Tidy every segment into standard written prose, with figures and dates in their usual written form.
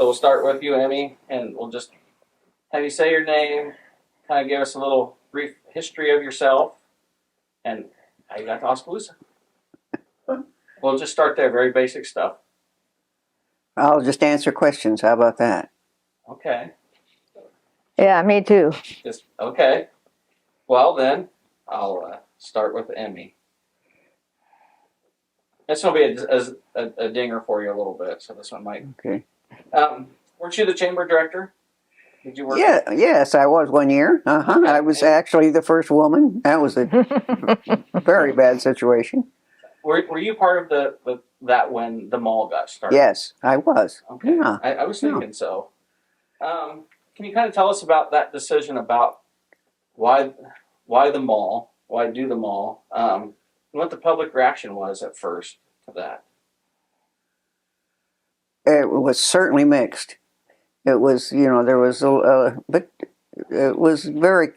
So we'll start with you, Emmy, and we'll just have you say your name, kind of give us a little brief history of yourself, and how you got to Oskaloosa. We'll just start there, very basic stuff. I'll just answer questions. How about that? Okay. Yeah, me too. Just okay. Well, then I'll start with Emmy. It's going to be a dinger for you a little bit, so this one might. Okay. Weren't you the chamber director? Did you work? Yeah, yes, I was 1 year. Okay. I was actually the first woman. That was a very bad situation. Were you part of that when the mall got started? Yes, I was. Okay. Yeah. I was thinking so. Can you kind of tell us about that decision about why the mall, why do the mall, and what the public reaction was at first to that? It was certainly mixed. It was, there was but it was very,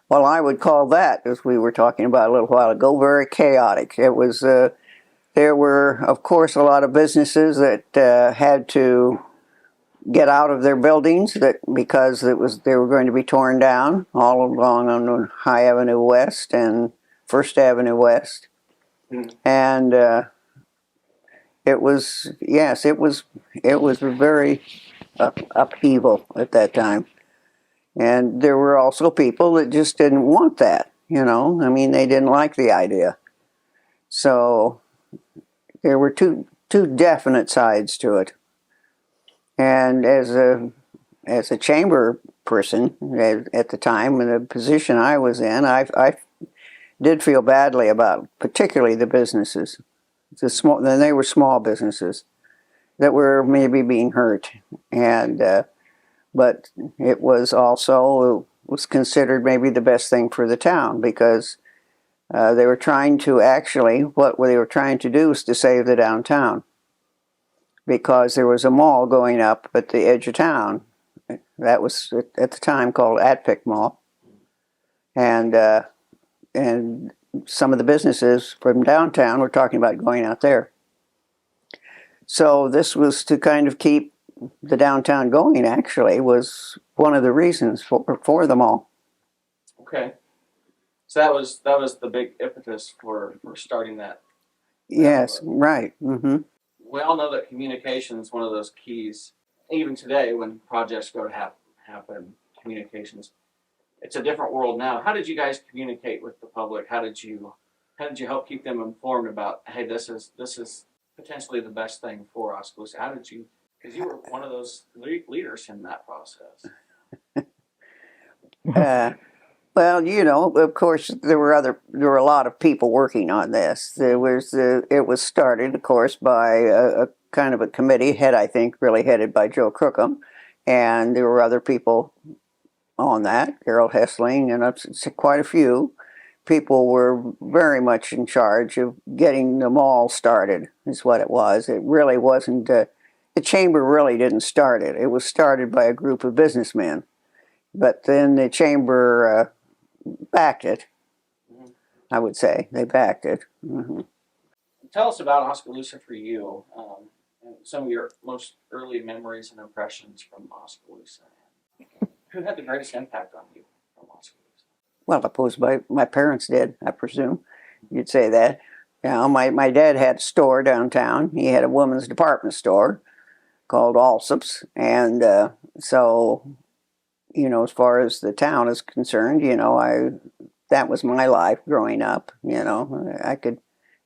well, I would call that, as we were talking about a little while ago, very chaotic. It was, there were, of course, a lot of businesses that had to get out of their buildings because they were going to be torn down all along on High Avenue West and First Avenue West. Mm. And it was a very upheaval at that time. And there were also people that just didn't want that, I mean, they didn't like the idea. So there were two definite sides to it. And as a chamber person at the time, in the position I was in, I did feel badly about particularly the businesses. They were small businesses that were maybe being hurt, and but it was considered maybe the best thing for the town because they were trying to what they were trying to do was to save the downtown, because there was a mall going up at the edge of town that was at the time called Atpic Mall, and some of the businesses from downtown were talking about going out there. So this was to kind of keep the downtown going, actually, was one of the reasons for the mall. Okay. So that was the big impetus for starting that. Yes, right. Mm-hmm. We all know that communication is one of those keys. Even today, when projects go to happen, communications, it's a different world now. How did you guys communicate with the public? How did you help keep them informed about, hey, this is potentially the best thing for Oskaloosa? How did you? Because you were one of those leaders in that process. Well, of course, there were a lot of people working on this. It was started, of course, by a kind of a committee really headed by Joe Crookham, and there were other people on that, Harold Hessling, and quite a few people were very much in charge of getting the mall started, is what it was. It really wasn't, the chamber really didn't start it. It was started by a group of businessmen, but then the chamber backed it, I would say. They backed it. Mm-hmm. Tell us about Oskaloosa for you, and some of your most early memories and impressions from Oskaloosa. Who had the greatest impact on you from Oskaloosa? Well, I suppose my parents did, I presume. You'd say that. My dad had a store downtown. He had a women's department store called Allsup's. And so, as far as the town is concerned, that was my life growing up. I could,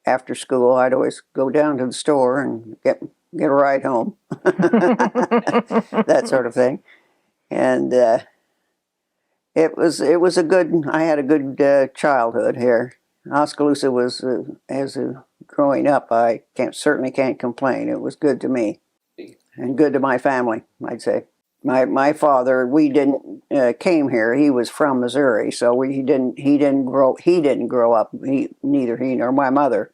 after school, I'd always go down to the store and get a ride home. That sort of thing. And it was I had a good childhood here. Oskaloosa was, growing up, I certainly can't complain. It was good to me and good to my family, I'd say. My father, came here. He was from Missouri, so he didn't grow up. Neither he nor my mother,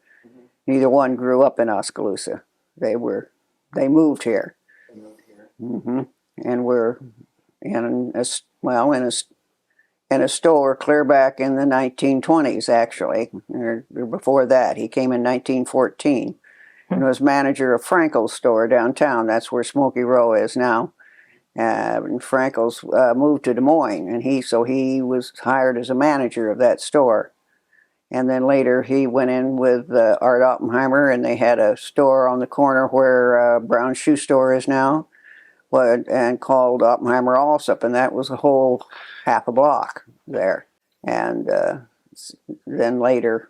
neither one grew up in Oskaloosa. They moved here. Mm-hmm. And were in a store clear back in the 1920s, actually, or before that. He came in 1914, and was manager of Frankel's store downtown. That's where Smoky Row is now. And Frankel's moved to Des Moines, and he was hired as a manager of that store. And then later he went in with Art Oppenheimer, and they had a store on the corner where Brown Shoe Store is now, and called Oppenheimer Allsup, and that was a whole half a block there. And then later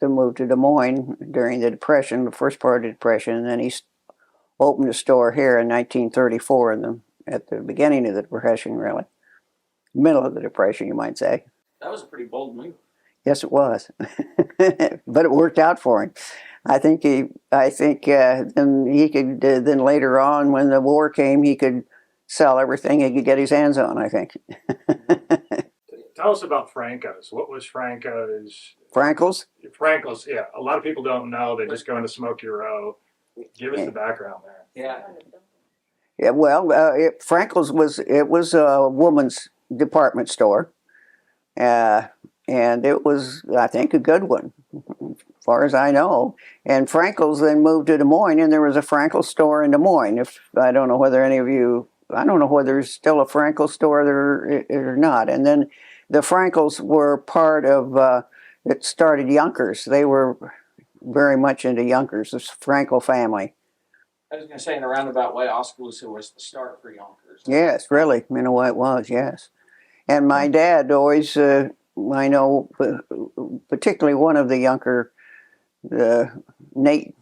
they moved to Des Moines during the Depression, the first part of the Depression, and then he opened a store here in 1934 at the beginning of the Depression, really. Middle of the Depression, you might say. That was a pretty bold move. Yes, it was, but it worked out for him. I think then he could then later on, when the war came, he could sell everything he could get his hands on. I think. Tell us about Franco's. What was Franco's? Frankel's? Frankel's, yeah. A lot of people don't know. They just go into Smoky Row. Give us the background there. Yeah. Yeah. Well, Frankel's was a woman's department store. And it was, I think, a good one, as far as I know. And Frankel's then moved to Des Moines, and there was a Frankel's store in Des Moines. I don't know whether there's still a Frankel's store there or not. And then the Frankels were part of, that started Yonkers. They were very much into Yonkers, this Frankel family. I was going to say, in a roundabout way, Oskaloosa was the start for Yonkers. Yes, really, in a way it was, yes. And my dad always... I know, particularly one of the younger, Nate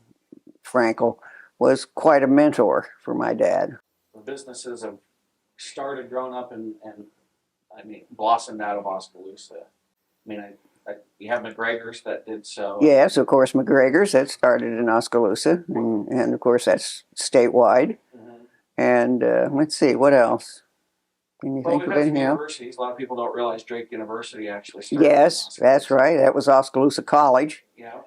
Frankel, was quite a mentor for my dad. The businesses have grown up, and blossomed out of Oskaloosa. I mean, you have McGregor's that did so. Yes, of course, McGregor's that started in Oskaloosa, and of course that's statewide. Mm-hmm. And let's see, what else? Can you think of anything else? Universities. A lot of people don't realize Drake University actually started. Yes, that's right. That was Oskaloosa College. Yeah.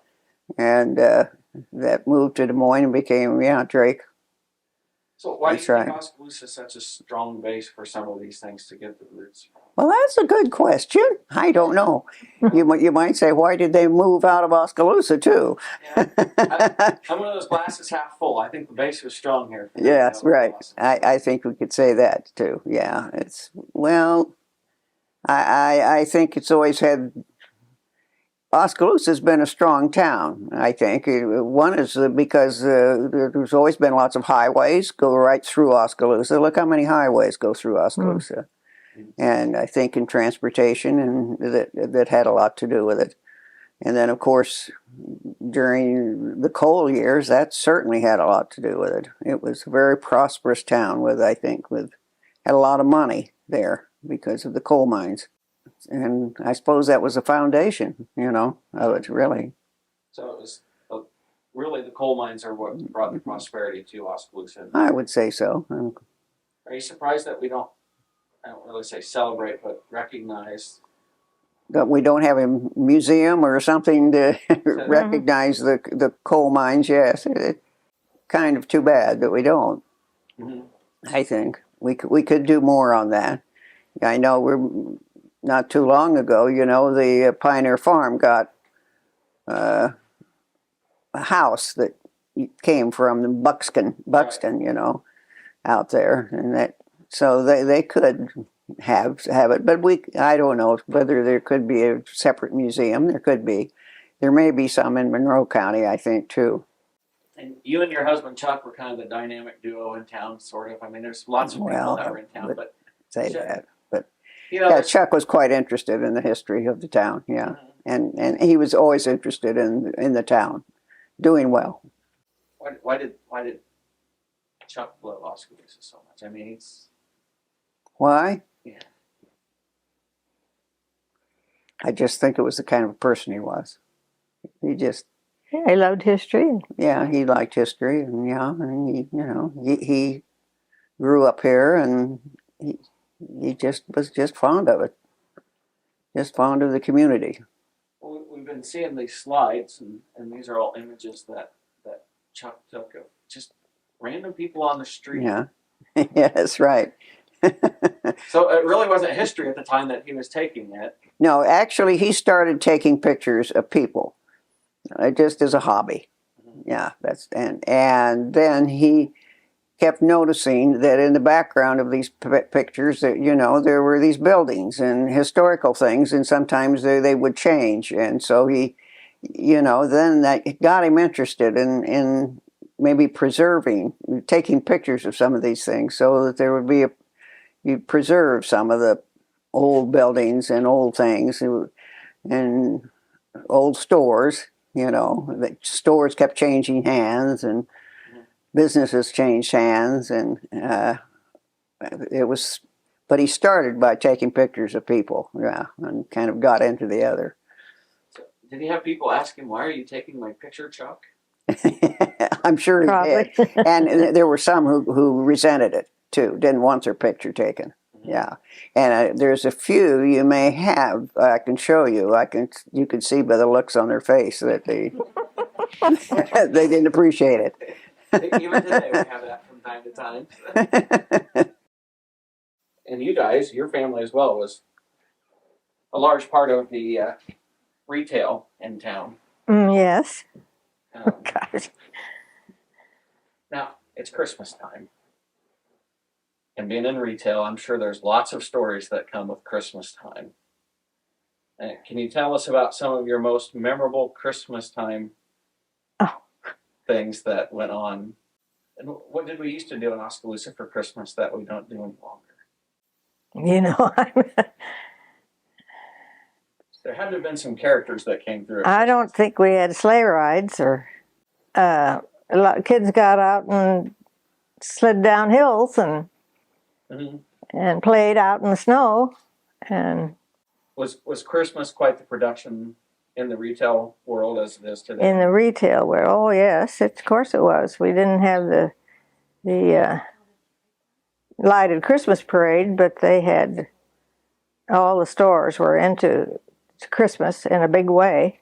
And that moved to Des Moines and became, Drake. So why do you think Oskaloosa is such a strong base for some of these things to get the roots from? Well, that's a good question. I don't know. You might say, why did they move out of Oskaloosa too? Yeah. I'm one of those glasses half full. I think the base was strong here. Yes, right. I think we could say that too. Yeah, I think it's always had. Oskaloosa's been a strong town, I think. One is because there's always been lots of highways go right through Oskaloosa. Look how many highways go through Oskaloosa. And I think in transportation, and that had a lot to do with it. And then, of course, during the coal years, that certainly had a lot to do with it. It was a very prosperous town had a lot of money there because of the coal mines. And I suppose that was the foundation, of it, really. So it was really the coal mines are what brought the prosperity to Oskaloosa. I would say so. Are you surprised that I don't really say celebrate, but recognize that we don't have a museum or something to recognize the coal mines? Yes, it's kind of too bad that we don't. Mm-hmm. I think we could do more on that. I know not too long ago, the Pioneer Farm got a house that came from the Buxton, right. Out there, and so they could have it, but I don't know whether there could be a separate museum. There may be some in Monroe County, I think, too. And you and your husband Chuck were kind of the dynamic duo in town, sort of. I mean, there's lots of people that were in town, but say that. Chuck was quite interested in the history of the town, yeah. Mm-hmm. And he was always interested in the town, doing well. Why did Chuck love Oskaloosa so much? I mean, Why? Yeah. I just think it was the kind of person he was. He loved history. Yeah, he liked history, and he grew up here, and he just was fond of it, just fond of the community. Well, we've been seeing these slides, and these are all images that Chuck took of just random people on the street. Yeah, yeah, that's right. So it really wasn't history at the time that he was taking it. No, actually, he started taking pictures of people, just as a hobby. Yeah, and then he kept noticing that in the background of these pictures that there were these buildings and historical things, and sometimes they would change, and so he, then that got him interested in maybe taking pictures of some of these things, so that there would be you'd preserve some of the old buildings and old things and old stores. The stores kept changing hands and businesses changed hands, and it was. But he started by taking pictures of people, yeah, and kind of got into the other. So, did he have people ask him, "Why are you taking my picture, Chuck?" I'm sure he Probably. did, and there were some who resented it too, didn't want their picture taken. Yeah, and there's a few you may have. I can show you. You can see by the looks on their face that they they didn't appreciate it. Even today, we have that from time to time. And you guys, your family as well, was a large part of the retail in town. Yes. Um, Gosh. Now it's Christmas time. And being in retail, I'm sure there's lots of stories that come with Christmas time. Can you tell us about some of your most memorable Christmas time things that went on? And what did we used to do in Oskaloosa for Christmas that we don't do any longer? There had to have been some characters that came through. I don't think we had sleigh rides, or a lot of kids got out and slid down hills and played out in the snow. And was Christmas quite the production in the retail world as it is today? in the retail world, oh yes, of course it was. We didn't have the lighted Christmas parade, but they had, all the stores were into Christmas in a big way.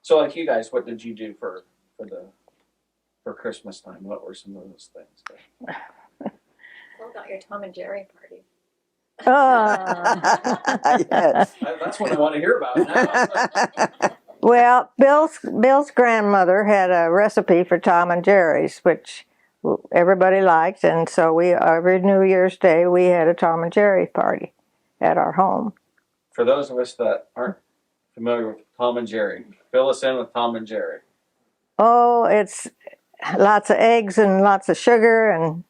So, like you guys, what did you do for Christmas time? What were some of those things? What about your Tom and Jerry party? Yes. That's what I want to hear about now. Well, Bill's grandmother had a recipe for Tom and Jerry's, which everybody liked, and so every New Year's Day we had a Tom and Jerry party at our home. For those of us that aren't familiar with Tom and Jerry, fill us in with Tom and Jerry. Oh, it's lots of eggs and lots of sugar and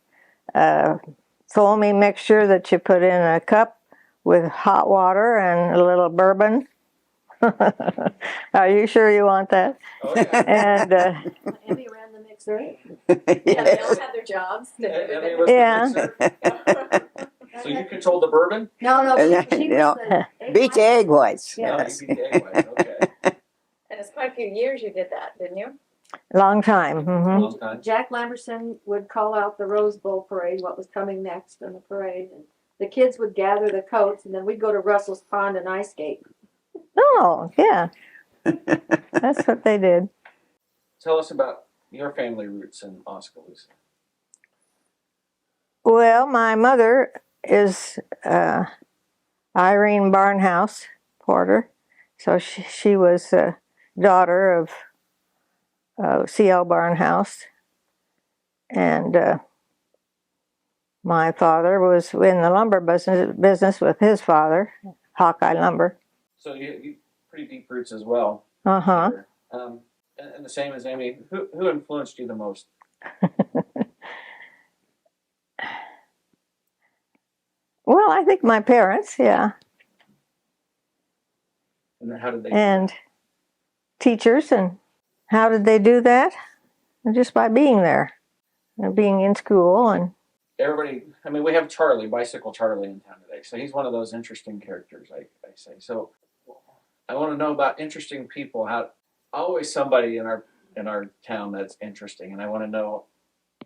foamy mixture that you put in a cup with hot water and a little bourbon. Are you sure you want that? Oh, yeah. And Emmy ran the mixer. Yeah, they all had their jobs. Emmy was Yeah. the mixer. So you controlled the bourbon? No, she was the beat the egg whites. Yeah. Yes. You beat the egg whites. Okay. And it's quite a few years you did that, didn't you? long time. Long time. Jack Lamberson would call out the Rose Bowl parade, what was coming next in the parade. And the kids would gather the coats, and then we'd go to Russell's Pond and ice skate. Oh, yeah. That's what they did. Tell us about your family roots in Oskaloosa. Well, my mother is Irene Barnhouse Porter. So she was a daughter of C.L. Barnhouse. And my father was in the lumber business with his father, Hawkeye Lumber. So you pretty deep roots as well. Uh-huh. And the same as Amy, who influenced you the most? Well, I think my parents, yeah. And how did they? And teachers, and how did they do that? Just by being there, and being in school. And Everybody, I mean, we have Bicycle Charlie in town today. So he's one of those interesting characters, I say. So I want to know about interesting people. Always somebody in our town that's interesting, and I want to know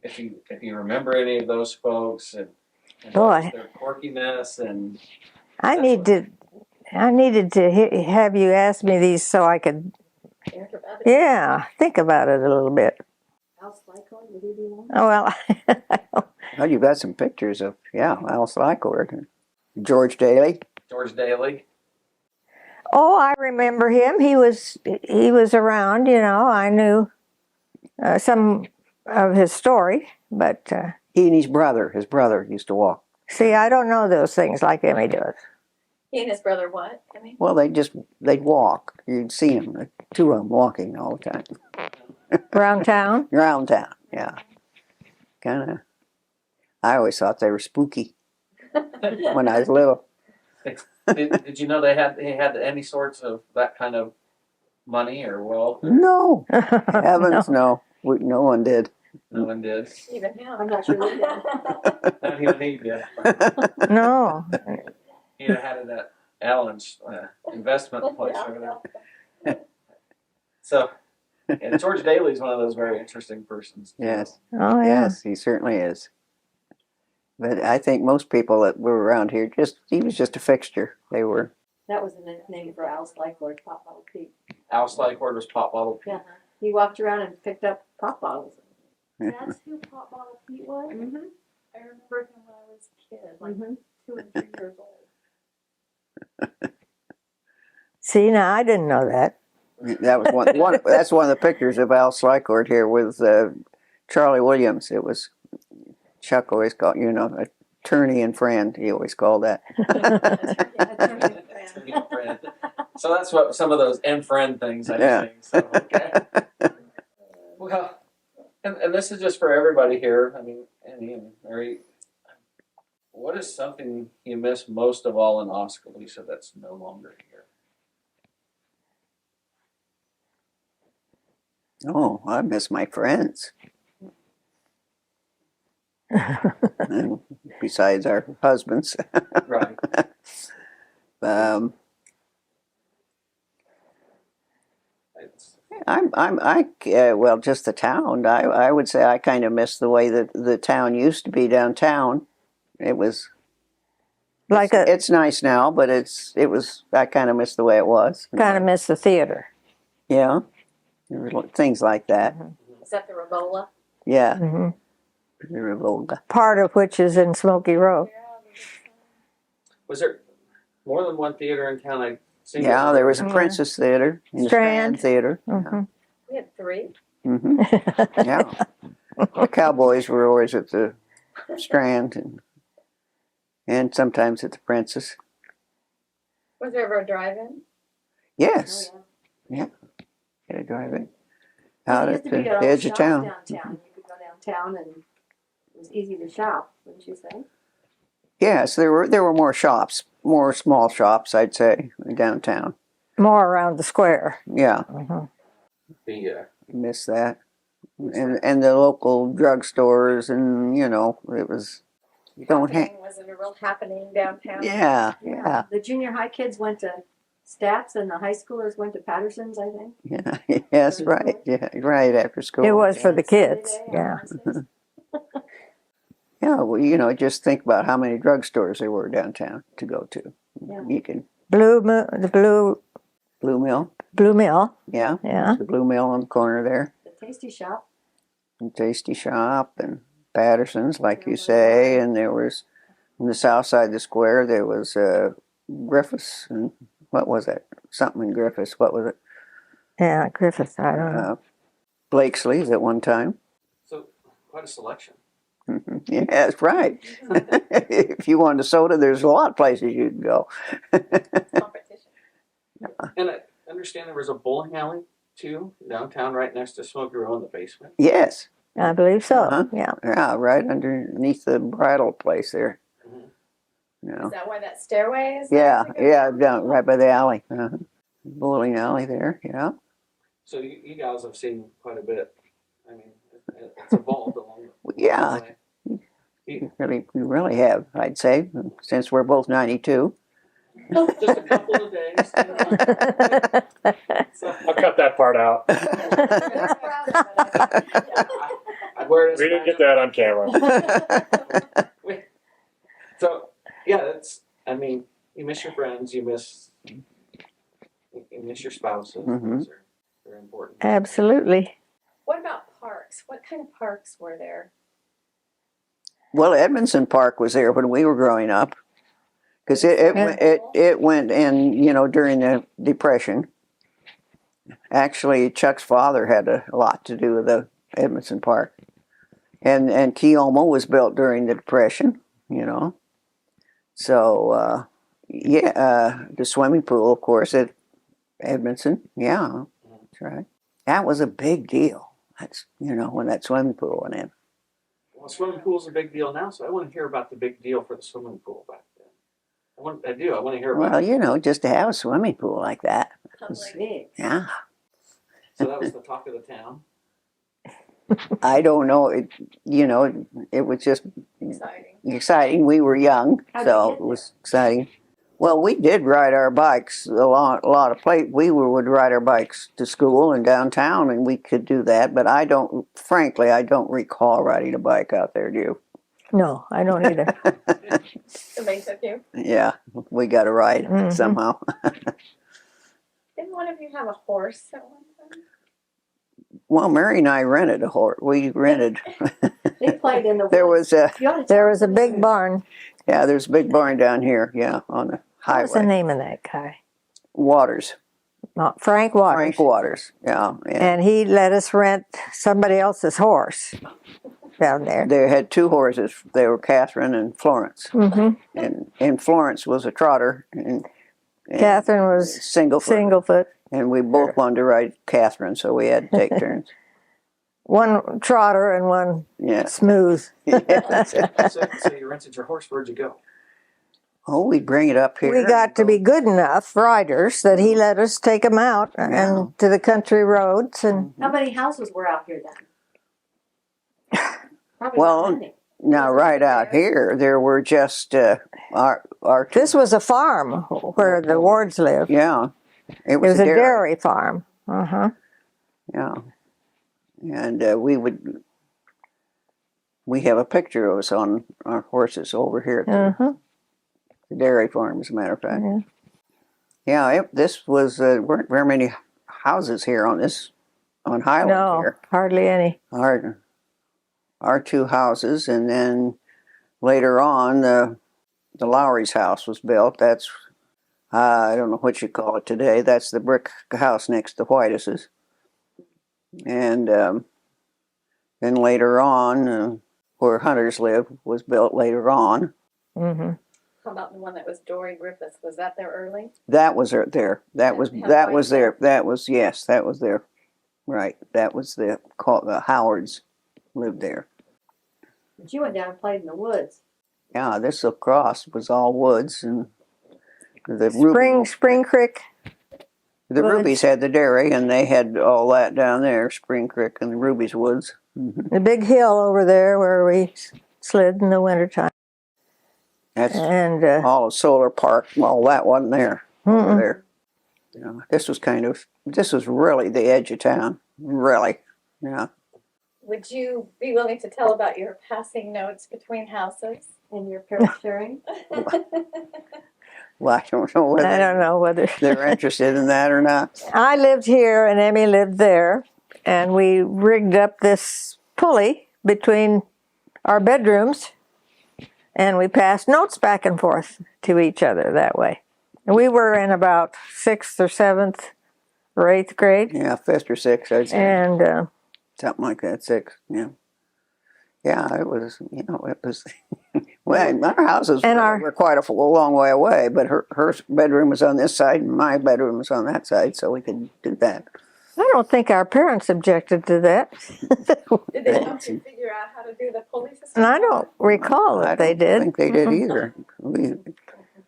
if you remember any of those folks and Boy. their quirkiness and. I needed to have you ask me these so I could, Think about it. yeah, think about it a little bit. House Lycor, would he be one? Oh, well, Well, you've got some pictures of, Alice Lycor. George Daly. George Daly. oh, I remember him. He was around, I knew some of his story, but He and his brother used to walk. see, I don't know those things like Emmy does. He and his brother what? I mean, Well, they'd walk. You'd see them, the two of them walking all the time Around town? around town. Yeah, kind of. I always thought they were spooky when I was little. Did you know they had any sorts of that kind of money or wealth? No, heavens, no. No one did. No one did. even him. I'm not sure we did. Not even he did. No. He'd have had it at Allen's investment place over there. So, and George Daly's one of those very interesting persons. Yes, Oh, yeah. yes, he certainly is. But I think most people that were around here he was just a fixture. They were. That was the nickname for Al Slycord, Pop Bottle Pete. Al Slycord was Pop Bottle Pete. Yeah. He walked around and picked up pop bottles. That's who Pop Bottle Pete was? Mm-hmm. I remember him when I was a kid, like Mm-hmm. 2 and 3 years old. See, now I didn't know that. That was one. That's one of the pictures of Al Slycord here with Charlie Williams. It was Chuck always called, attorney and friend. He always called that. So that's what some of those and friend things I Yeah. think. So, okay. Well, and this is just for everybody here. I mean, Annie and Mary, what is something you miss most of all in Oskaloosa that's no longer here? Oh, I miss my friends. And besides our husbands. Right. Um, It's, well, just the town. I would say I kind of miss the way that the town used to be downtown. It was Like it's nice now, but I kind of miss the way it was. kind of miss the theater. Yeah, there were things like that. Is that the Ribola? Yeah, Hmm. the Revolga. Part of which is in Smoky Row. was there more than one theater in town? I seen Yeah, there was a Yeah. Princess Theater, and the Strand. Strand Theater. Hmm. We had 3. Hmm. Yeah, the Cowboys were always at the Strand, and sometimes at the Princess. Was there ever a drive-in? Yes, Oh, yeah. had a drive-in Well, out it at used to be the all the edge of shops town. downtown. You could go downtown and it was easy to shop, wouldn't you say? Yes, there were more shops, more small shops, I'd say, downtown. More around the square. Yeah, Mhm. the miss that, and the local drugstores, and it was don't Marketing wasn't a real happening downtown. Yeah, yeah, The junior high kids went to Stats and the high schoolers went to Patterson's, I think. yeah. Yes, right. Yeah, right after school. It was for the Sunday kids. day on Yeah. Wednesdays. Yeah, well, just think about how many drugstores there were downtown to go to. Yeah. You can The Blue Mill, Blue Mill. yeah, Yeah. the Blue Mill on the corner there, The Tasty Shop. and Tasty Shop, and Patterson's, like you say, and there was on the south side of the square there was Griffiths, and what was it? Something in Griffiths. What was it? Yeah, Griffith. I don't know. Blakesley's at one time. so quite a selection. Yeah, that's right. If you wanted a soda, there's a lot of places you can go. Competition. And I understand there was a bowling alley too downtown, right next to Smoky Row in the basement. Yes, I believe so. Uh-huh. Yeah. yeah, right underneath the bridal place there. Is that why that stairway is Yeah, there to go yeah, down? down right by the alley. Bowling alley there, yeah. So you guys have seen quite a bit. I mean, it's evolved along the Yeah. way. We really have, I'd say, since we're both 92. Just a couple of days. So, I'll cut that part out. We're proud of it. I wear it as We a didn't badge get that on camera. So yeah, I mean, you miss your friends, you miss your spouses. Mhm. Those are very important. Absolutely. What about parks? What kind of parks were there? Well, Edmondson Park was there when we were growing up, because it went in, during the Depression. Actually, Chuck's father had a lot to do with the Edmondson Park. And Keoma was built during the Depression, you know. So, the swimming pool, of course, at Edmondson. Yeah, that's right. That was a big deal. That's, when that swimming pool went in. Well, swimming pool's a big deal now, so I want to hear about the big deal for the swimming pool back then. I do. I want to hear about Well, just to have a swimming pool like that. It's big. Yeah. So that was the talk of the town. I don't know. It was just Exciting. exciting. We were young, How'd you so get it was exciting. Well, we did ride our bikes a lot of place. Would ride our bikes to school and downtown, and we could do that. But frankly, I don't recall riding a bike out there. Do you? No, I don't either. Somebody took you. Yeah, we got a ride Mhm. somehow. Didn't one of you have a horse at one time? Well, Mary and I rented a horse. We rented. They played in the There woods. was You ought to There tell was a them. big barn. there's a big barn down here. Yeah, on the What was the highway. name of that guy? Waters. Not Frank Waters. Frank Waters. Yeah. And he let us rent somebody else's horse down there. They had two horses. They were Catherine and Florence. Hmm. And Florence was a trotter. And Catherine was Singlefoot. Singlefoot. And we both wanted to ride Catherine, so we had to take turns. One trotter and one Yeah. smooth. So you rented your horse. Where'd you go? Oh, we'd bring it up here. We got to be good enough riders that he let us take them out and to the country roads. And How many houses were out here then? Probably Well, not many. Now, right out here, there were just our. this was a farm where the Wards lived. Yeah, It was a dairy farm. Uh-huh. Yeah, and we have a picture of us on our horses over here at Uh-huh. the dairy farm, as a matter of fact. Yeah. Yeah, this was weren't very many houses here on Highland No, here. hardly any. Our two houses, and then later on the Lowry's house was built. That's I don't know what you call it today. That's the brick house next to Whitus's. And then later on, where Hunters live was built later on. Hmm. How about the one that was Dory Griffiths? Was that there early? That was there. That was there. That was there. Right. That was the Howards lived there. But you went down and played in the woods. Yeah, this across was all woods, and the Spring Creek. The woods. Rubies had the dairy, and they had all that down there, Spring Creek and the Rubies woods. The big hill over there where we slid in the wintertime. That's And all of Solar Park. Well, that wasn't there. Over Mm-mm. there. This was really the edge of town. Really. Yeah. Would you be willing to tell about your passing notes between houses? And your parents sharing. Well, I don't know I don't know whether they're interested in that or not. I lived here and Emmy lived there, and we rigged up this pulley between our bedrooms, and we passed notes back and forth to each other that way. And we were in about 6th or 7th or 8th grade, Yeah, 5th or 6th, I'd say. and Something like that, 6. Yeah. Yeah, it was, it was, well, our houses were quite a long way away, but her bedroom was on this side and my bedroom was on that side, so we could do that. I don't think our parents objected to that. Did they help you figure out how to do the pulley system? And I don't recall that they I don't did. think they did either.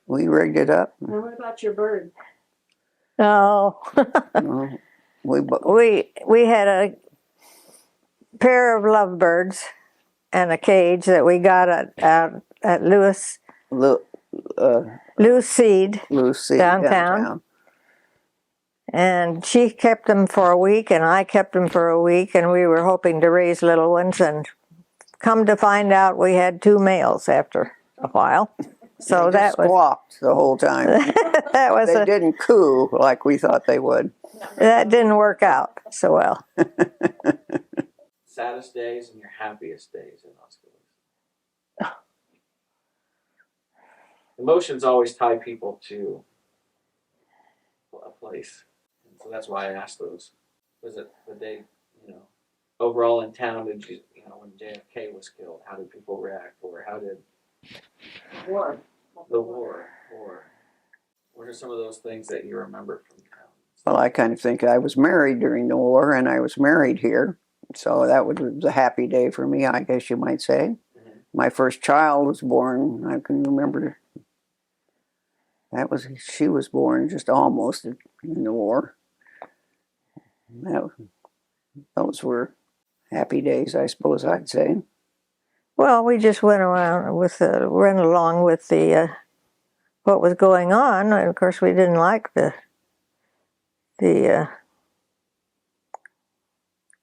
We rigged it up. And what about your bird? No. We had a pair of lovebirds and a cage that we got at Lewis Seed Lucy downtown. And she kept them for a week and I kept them for a week, and we were hoping to raise little ones, and come to find out we had 2 males after a while. So They that was squawked the whole time. They didn't coo like we thought they would. that didn't work out so well. Saddest days and your happiest days in Oskaloosa. Emotions always tie people to a place. And so that's why I asked those. Was it the day, overall in town did you know, when JFK was killed, how did people react, or how did War. the war, or what are some of those things that you remember from town? Well, I kind of think I was married during the war, and I was married here, so that was a happy day for me, I guess you might say. Mhm. My first child was born. I can remember she was born just almost in the war. That, those were happy days, I suppose I'd say. Well, we just went around with went along with the what was going on. And of course, we didn't like the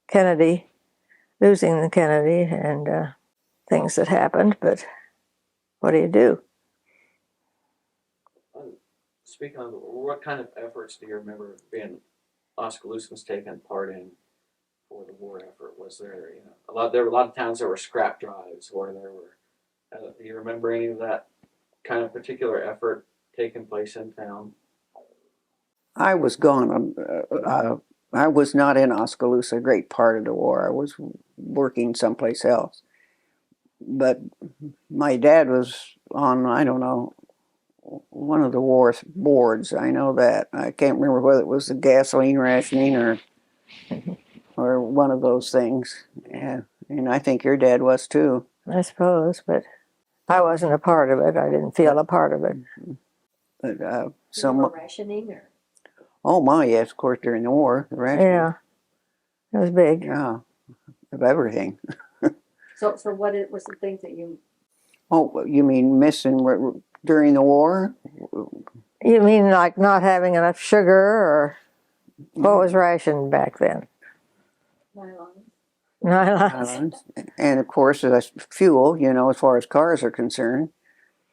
Kennedy losing the Kennedy and things that happened. But what do you do? Speaking of, what kind of efforts do you remember being Oskaloosa's taking part in for the war effort? Was there, you know, there were a lot of towns that were scrap drives, or there were, do you remember any of that kind of particular effort taking place in town? I was gone. I was not in Oskaloosa a great part of the war. I was working someplace else. But my dad was on, I don't know, one of the war boards. I know that. I can't remember whether it was the gasoline rationing or one of those things. Yeah. And I think your dad was too. I suppose, but I wasn't a part of it. I didn't feel a part of it. But Some rationing or oh my, yes, of course, during the war, the rationing. Yeah, it was big. Yeah, of everything. so what it was the things that you Oh, you mean missing during the war? You mean like not having enough sugar, or what was rationed back then? nylon? Nylons. And of course, fuel, you know, as far as cars are concerned,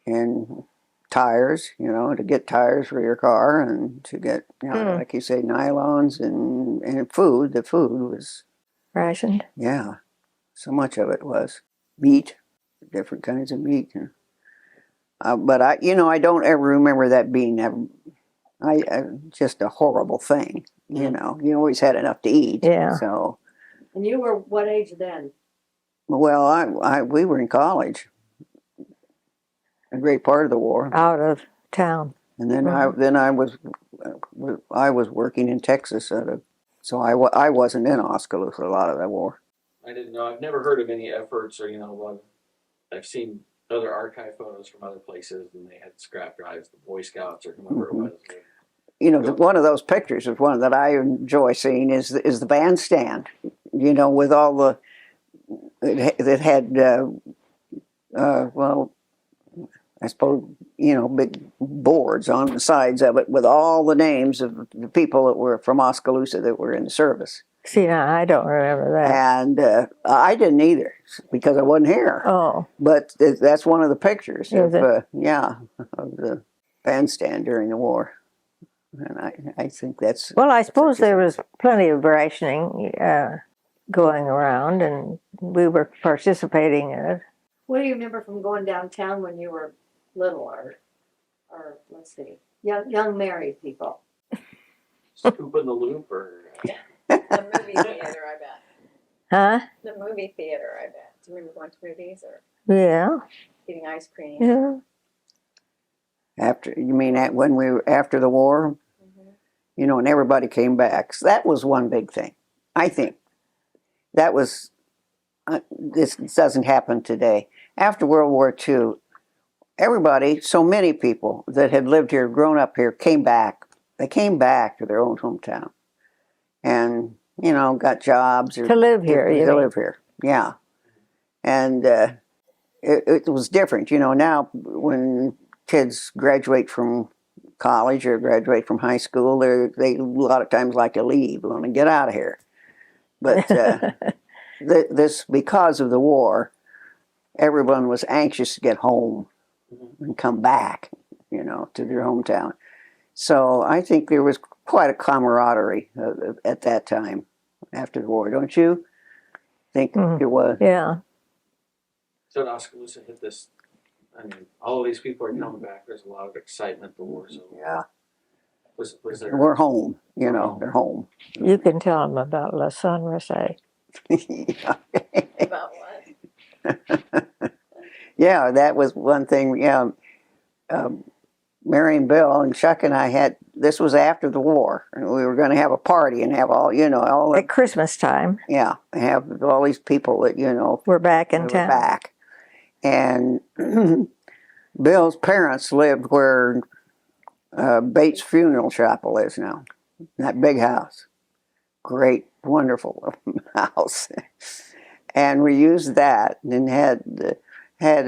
and tires, you know, to get tires for your car and to get, you know, like you say, nylons and food. The food was Rationed. yeah, so much of it was meat, different kinds of meat. But I, you know, I don't ever remember that being just a horrible thing. You know, you always had enough to eat. Yeah. So, And you were what age then? well, we were in college, a great part of the war, Out of town. and then I was working in Texas so I wasn't in Oskaloosa a lot of that war. I didn't know. I've never heard of any efforts, or, you know, I've seen other archive photos from other places, and they had scrap drives, the Boy Scouts or whoever it was. You know, one of those pictures is one that I enjoy seeing is the bandstand. You know, with all the it had well, I suppose, you know, big boards on the sides of it with all the names of the people that were from Oskaloosa that were in the service. See, now I don't remember that. And I didn't either because I wasn't here. Oh. But that's one of the pictures Is of, it? of the bandstand during the war. And I think that's... Well, I suppose there was plenty of rationing going around, and we were participating in it. What do you remember from going downtown when you were little, or let's see, young married people? Scoop in the loop, or The movie theater, I bet. Huh? The movie theater, I bet. Do you remember going to movies or Yeah. eating ice cream? Yeah. After, you mean when we were after the war? Mm-hmm. You know, and everybody came back. So that was one big thing. I think that was, this doesn't happen today. After World War II, everybody, so many people that had lived here, grown up here, came back. They came back to their own hometown and, you know, got jobs. To live here, you To mean? live here, yeah. And it was different. You know, now when kids graduate from college or graduate from high school, they a lot of times like to leave, want to get out of here. But this, because of the war, everyone was anxious to get home and come back, you know, to their hometown. So I think there was quite a camaraderie at that time after the war. Don't you think it was? Yeah. so Oskaloosa hit this. I mean, all of these people are coming back. There's a lot of excitement. The war's over. Yeah. Was there? We're home, you know, they're home. You can tell them about La Sunrise. About what? Yeah, that was one thing. Yeah, Mary and Bill and Chuck and I had. This was after the war, and we were going to have a party and have all all. At Christmas time, Yeah, have all these people that we're back in we were town. back, and Bill's parents lived where Bates Funeral Chapel is now. That big house, great, wonderful house, and we used that and had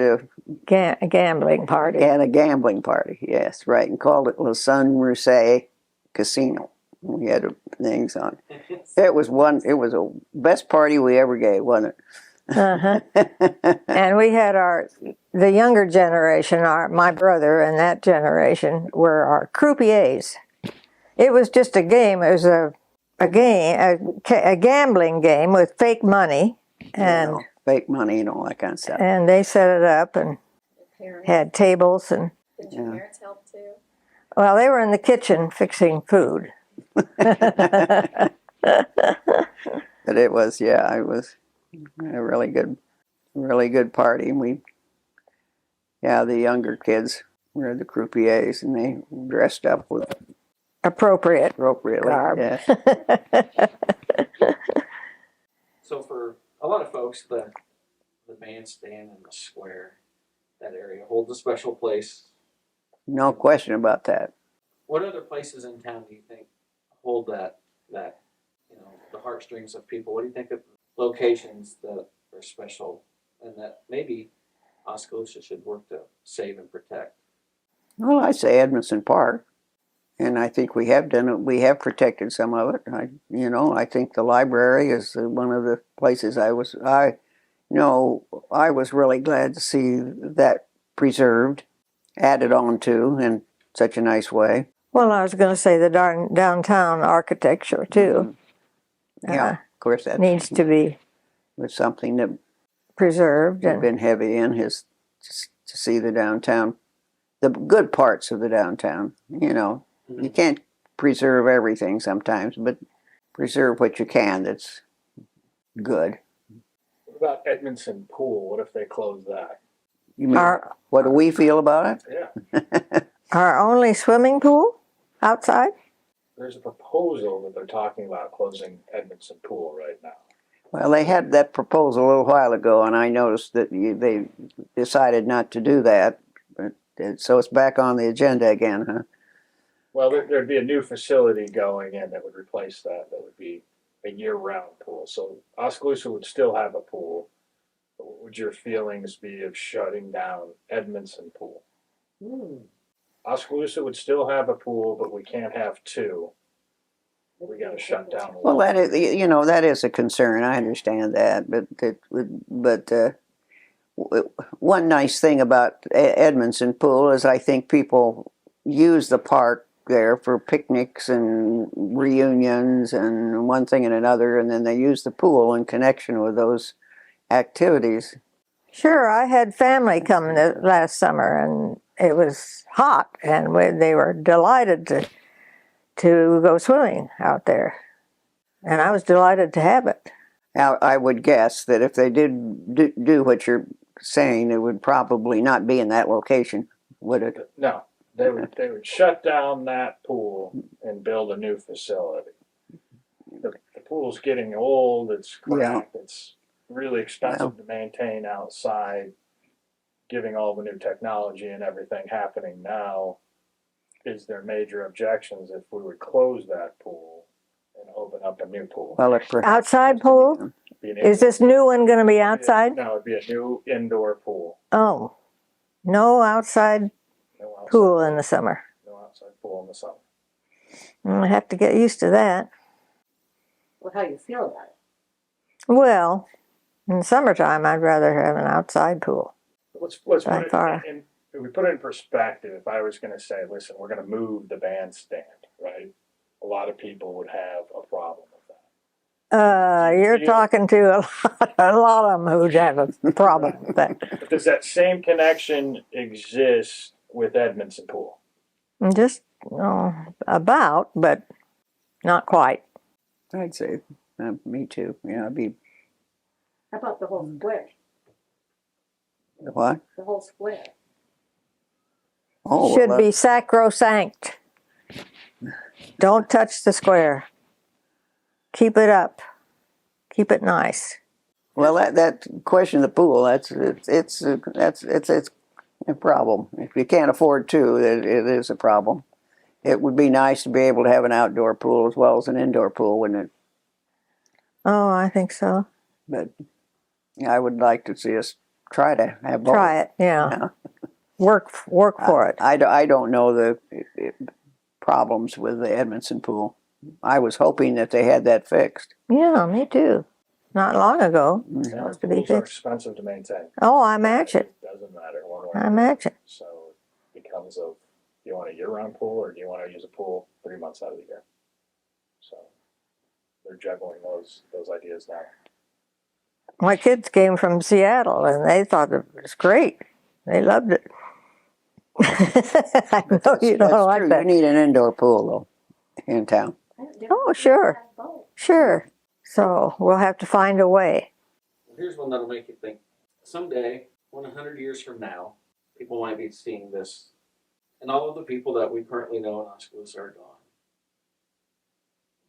a Gambling party. At a gambling party, yes, right, and called it Le Sun Rousset Casino. We had things on. It was a best party we ever gave, wasn't Uh-huh. it? And we had the younger generation, my brother and that generation were our croupiers. It was just a game. It was a gambling game with fake money, and Fake money and all that kind of stuff. and they set it up and Your parents, had tables, and did your parents help too? well, they were in the kitchen fixing food. But it was a really good party. And the younger kids were the croupiers, and they dressed up with appropriately. Garb. Yes. So for a lot of folks, the bandstand and the square, that area holds a special place. No question about that. What other places in town do you think hold that the heartstrings of people? What do you think of locations that are special and that maybe Oskaloosa should work to save and protect? Well, I say Edmondson Park, and I think we have done it. We have protected some of it. I think the library is one of the places I was really glad to see that preserved, added on to in such a nice way. Well, I was going to say the downtown architecture too. Yeah, of course that Needs to be was something that preserved. we've And been heavy in is to see the downtown, the good parts of the downtown. You can't preserve everything sometimes, but preserve what you can that's good. What about Edmondson Pool? What if they close that? You mean, our what do we feel about it? Yeah. our only swimming pool outside. There's a proposal that they're talking about closing Edmondson Pool right now. Well, they had that proposal a little while ago, and I noticed that they decided not to do that. So it's back on the agenda again, huh? Well, there'd be a new facility going in that would replace that. That would be a year-round pool. So Oskaloosa would still have a pool. What would your feelings be of shutting down Edmondson Pool? Oskaloosa would still have a pool, but we can't have two. We got to shut down Well, one. that is a concern. I understand that, but one nice thing about Edmondson Pool is I think people use the park there for picnics and reunions and one thing and another, and then they use the pool in connection with those activities. Sure, I had family come last summer, and it was hot, and they were delighted to go swimming out there, and I was delighted to have it. Now, I would guess that if they did do what you're saying, it would probably not be in that location, would it? No, they would shut down that pool and build a new facility. The pool's getting old. It's cracked. Yeah. It's really expensive to maintain outside. Given all the new technology and everything happening now, is there major objections if we would close that pool and open up a new pool? Well, Outside pool? Be an Is this new one going to be outside? No, it'd be a new indoor pool. Oh, no outside No outside pool in the summer. No outside pool in the summer. I have to get used to that. Well, how you feel about it? Well, in the summertime, I'd rather have an outside pool. Let's put By far. it in. If we put it in perspective, if I was going to say, listen, we're going to move the bandstand, right? A lot of people would have a problem with that. You're talking to a lot of them who have a problem with that. But does that same connection exist with Edmondson Pool? Just about, but not quite. I'd say me too. Yeah, How about the whole square? What? The whole square. Oh, Should well, be sacrosanct. Don't touch the square. Keep it up. Keep it nice. well, that question of the pool, it's a problem. If you can't afford two, it is a problem. It would be nice to be able to have an outdoor pool as well as an indoor pool, wouldn't it? Oh, I think so. But I would like to see us try to have both. Try it. Yeah. Yeah. Work for it. I don't know the problems with the Edmondson pool. I was hoping that they had that fixed. Yeah, me too. Not long ago. Yeah, Supposed to be pools are fixed. expensive to maintain. Oh, I imagine. It doesn't matter one way. I imagine. So it becomes of, do you want a year-round pool or do you want to use a pool 3 months out of the year? So they're juggling those ideas now. My kids came from Seattle and they thought it was great. They loved it. I know you That's don't like true. that. You need an indoor pool though in town. Oh, sure. Sure. So we'll have to find a way. Here's one that'll make you think. Someday, 100 years from now, people might be seeing this, and all of the people that we currently know in Oskaloosa are gone.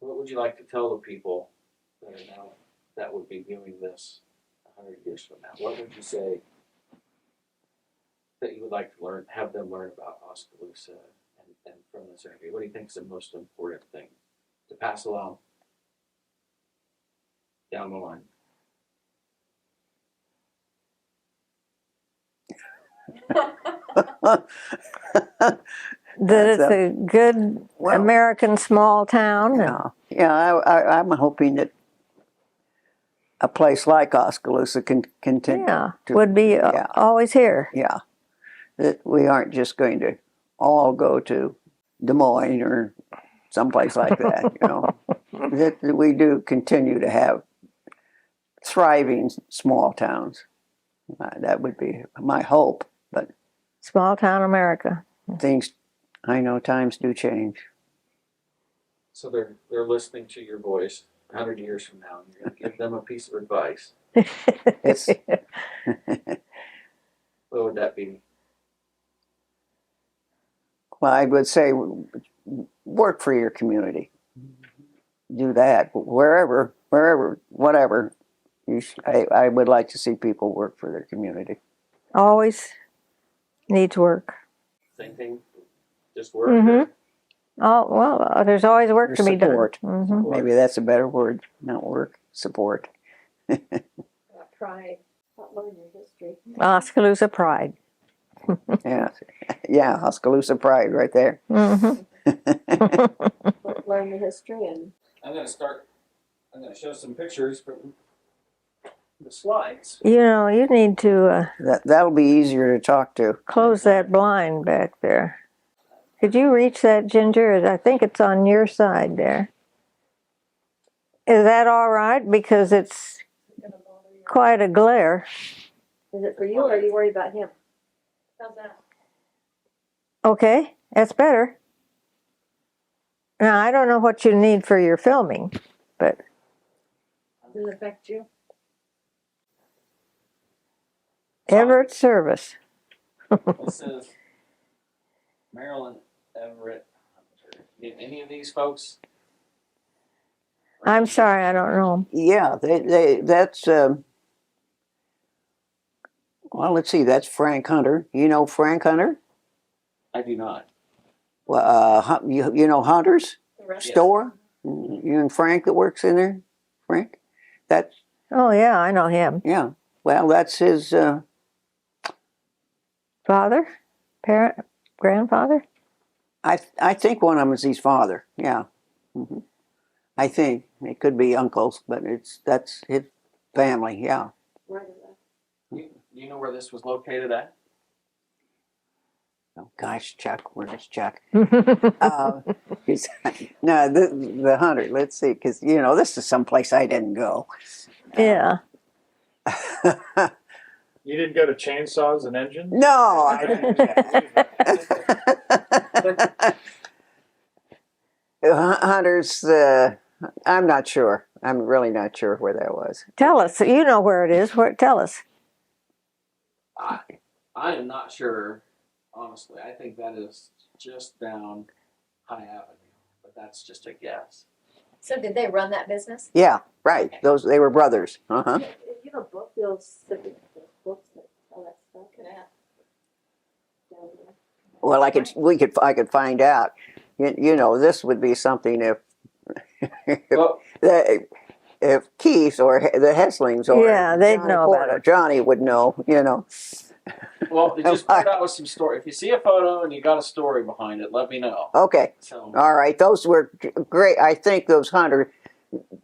What would you like to tell the people that are now that would be viewing this 100 years from now? What would you say that you would like to have them learn about Oskaloosa and from this area? What do you think is the most important thing to pass along down the line? That it's a good Well, American small town. I'm hoping that a place like Oskaloosa can continue. Yeah, to- would be yeah. always here. Yeah, that we aren't just going to all go to Des Moines or someplace like that. That we do continue to have thriving small towns. That would be my hope. But Small town America. things, I know, times do change. So they're listening to your voice 100 years from now, and you're going to give them a piece of advice. It's What would that be? well, I would say work for your community. Do that wherever, whatever. I would like to see people work for their community. Always needs work. Same thing? Just work? Mm-hmm. Oh, well, there's always work Or to be done. support. Mm-hmm. Maybe that's a better word, not work, support. Pride. Not learn your history. Oskaloosa pride. Yeah, yeah, Oskaloosa pride right there. Mm-hmm. Learn the history and I'm going to show some pictures from the slides. You need to That'll be easier to talk to. close that blind back there. Could you reach that, Ginger? I think it's on your side there. Is that all right? Because it's quite a glare. is it for you or are you worried about him? How's that? Okay, that's better. Now, I don't know what you need for your filming, but Does it affect you? Everett Service. It says Marilyn Everett. Any of these folks? I'm sorry, I don't know. Yeah, that's, well, let's see, that's Frank Hunter. You know Frank Hunter? I do not. Well, you know Hunter's The rest Yes. store? You and Frank that works in there? Frank? That's, Oh, yeah, I know him. yeah. Well, that's his, Father? Parent? Grandfather? I think one of them is his father. Yeah. Hmm. I think it could be uncles, but that's his family. Yeah. Where is that? You know where this was located at? Oh gosh, Chuck, where's Chuck? Oh, He's, no, the Hunter. Let's see, because this is someplace I didn't go. yeah. You didn't go to Chainsaws and Engines? No, I didn't. Hunter's. I'm not sure. I'm really not sure where that was. Tell us. You know where it is. Tell us. I am not sure, honestly. I think that is just down High Avenue, but that's just a guess. So did they run that business? Yeah, right. They were brothers. Uh-huh. You know, Brookfield's books that all that stuff. Could have. Down there. Well, I could find out. You know, this would be something if Well, if Keith or the Heslings or Yeah, they'd Johnny know about Porter, it. Johnny would know. You know. well, they just put out with some story. If you see a photo and you got a story behind it, let me know. Okay. So, All right. Those were great. I think those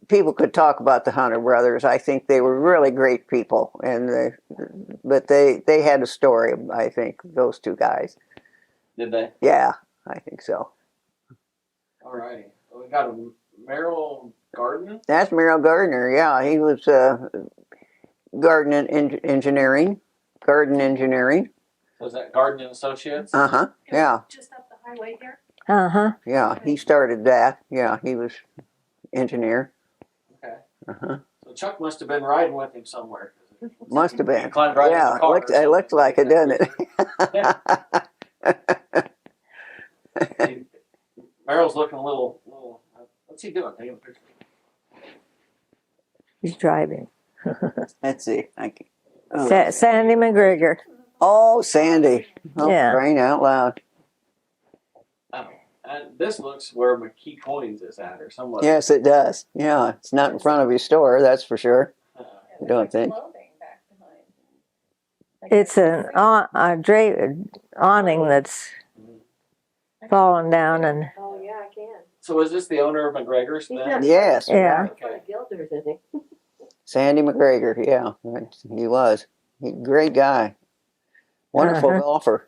people could talk about the Hunter brothers. I think they were really great people, but they had a story. I think those two guys. did they? Yeah, I think so. All righty. We got a Merrill Garden. That's Merrill Gardner. Yeah, he was engineering. Garden engineering. Was that Garden and Associates? Yeah. Just up the highway here. Uh-huh. Yeah. He started that. Yeah, he was engineer. Okay. Uh-huh. So Chuck must have been riding with him somewhere. Must have He been. climbed right in Yeah, the car. it looked like it, doesn't it? Merrill's looking a little. What's he doing? Taking a picture. He's driving. Let's see. Sandy McGregor. Oh, Sandy. Oh, Yeah. crying out loud. And this looks where McKee Coins is at, or somewhere. Yes, it does. Yeah, it's not in front of your store, that's for sure. Uh, Don't think. Clothing back behind. Like It's an awning that's fallen down, and Oh, yeah, I can. So is this the owner of McGregor's He's then? not- Yes. Yeah. In front of Gilder's, isn't he? Sandy McGregor. Yeah, he was. Great guy. Wonderful Uh-huh. golfer.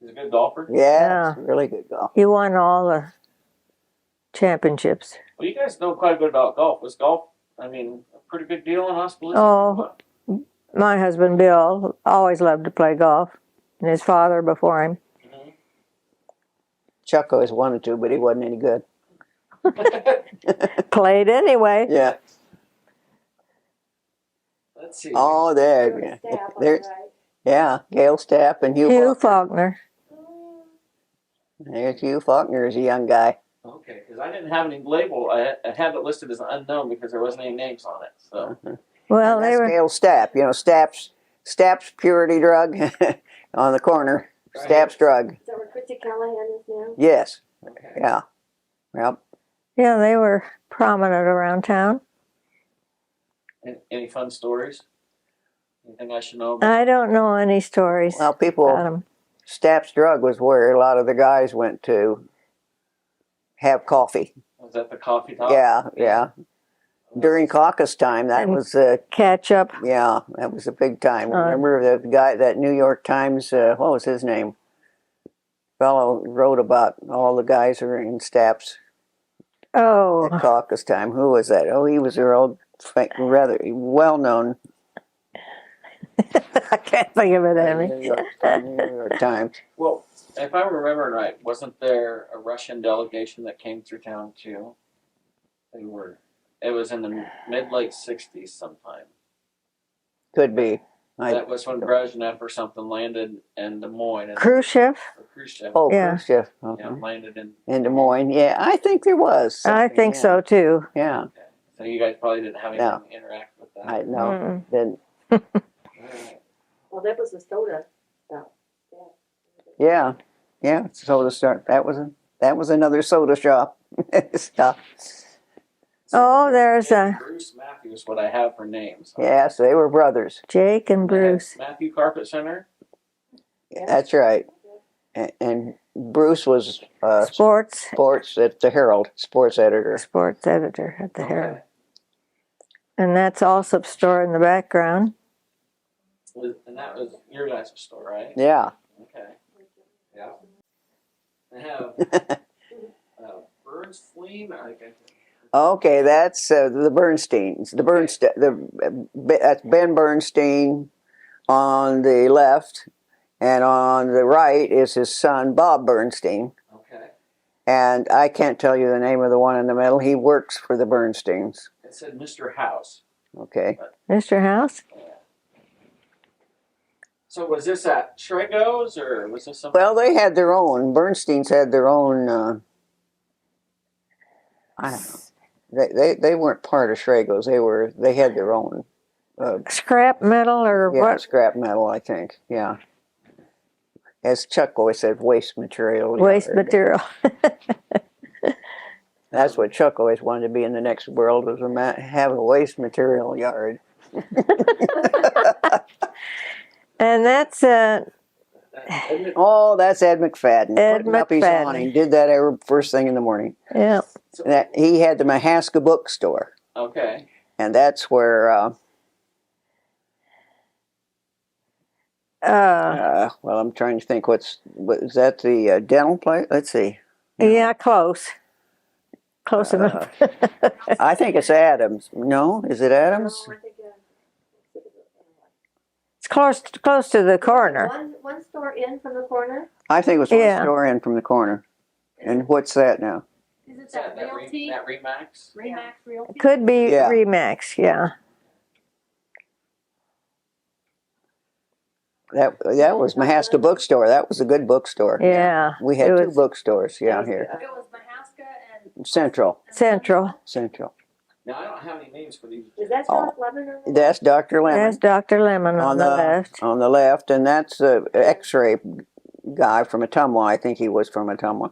He's a good golfer. Yeah, really good golfer. he won all the championships. Well, you guys know quite a bit about golf. Was golf, I mean, a pretty big deal in Oskaloosa? Oh. My husband Bill always loved to play golf, and his father before him. Mhm. Chuck always wanted to, but he wasn't any good. Played anyway. Yeah. Let's see. Oh, there. Staff, Yeah. all There's, right. yeah, Gail Stapp and Hugh Hugh Faulkner. Faulkner. There's Hugh Faulkner as a young guy. Okay, because I didn't have any label. I had it listed as unknown because there wasn't any names on it. So Well, And they that's were. Gail Stapp. You know, Stapp's purity drug on the corner. Right. Stapp's drug. Is that where Christy Callahan is now? Yes. okay. Yeah. Yep. Yeah, they were prominent around town. Any fun stories? Anything I should know about? I don't know any stories Well, about people, them. Stapp's drug was where a lot of the guys went to have coffee. Was that the coffee talk? Yeah. During caucus time, that And- was Catch up. yeah, that was a big time. Uh, Remember the guy, that New York Times, what was his name? Fellow wrote about all the guys who were in Stapp's Oh, at caucus time. Who was that? Oh, he was their old, rather well-known I can't think of it, Amy. New York Times. Well, if I'm remembering right, wasn't there a Russian delegation that came through town too? It was in the mid-late 60s sometime. Could be. That was when Brezhnev or something landed in Des Moines. And Khrushchev? Khrushchev. Oh, Yeah. Khrushchev. Yeah, landed in. In Des Moines. Yeah, I think there was. I something, think yeah. so too. Yeah. Okay. So you guys probably didn't have anything No. to interact with that. I know. Mm-mm. Then All right. Well, that was the soda stuff. yeah. Yeah. Soda start. That was another soda shop stuff. Oh, there's Jake a Bruce Matthews, what I have for names. Yes, they were brothers. Jake and Bruce. Matthew Carpet Center. That's right. And Bruce was Sports sports at the Herald, sports editor. editor at the Okay. Herald. And that's Allsup's store in the background. And that was your guys' store, right? Yeah. Okay. Yeah. I have Burns Fleam. Okay, that's the Bernsteins. That's Ben Bernstein on the left, and on the right is his son Bob Bernstein. Okay. And I can't tell you the name of the one in the middle. He works for the Bernsteins. It It said Mr. House. Okay. Mr. House? So was this at Schrago's or was this some? Well, they had their own. Bernstein's had their own. I don't know. They weren't part of Schrago's. They had their own. Scrap metal or Yeah, what? scrap metal, I think. Yeah. As Chuck always said, waste material. Waste yard. material. That's what Chuck always wanted to be in the next world, was have a waste material yard. And that's Oh, that's Ed McFadden. Ed Putting up his McFadden. awning. Did that every first thing in the morning. yeah. He had the Mahaska bookstore, Okay. and that's where. Well, I'm trying to think. What is that? The dental place? Let's see. Yeah, close. Close enough. I think it's Adams. No, is it Adams? It's close to the corner. One store in from the corner. I think it was one Yeah. store in from the corner. And what's that now? Is it Is that that Realty? that Remax? Remax Realty? Could be Yeah. Remax, yeah. That was Mahaska bookstore. That was a good bookstore. Yeah. We had it two was bookstores. Yeah, here. It was Mahaska and. Central. Central. Now I don't have any names for these. Is that Oh. South Lebanon? That's Dr. Lemon. There's Dr. Lemon on the left. On the left, and that's an X-ray guy from Ottumwa. I think he was from Ottumwa.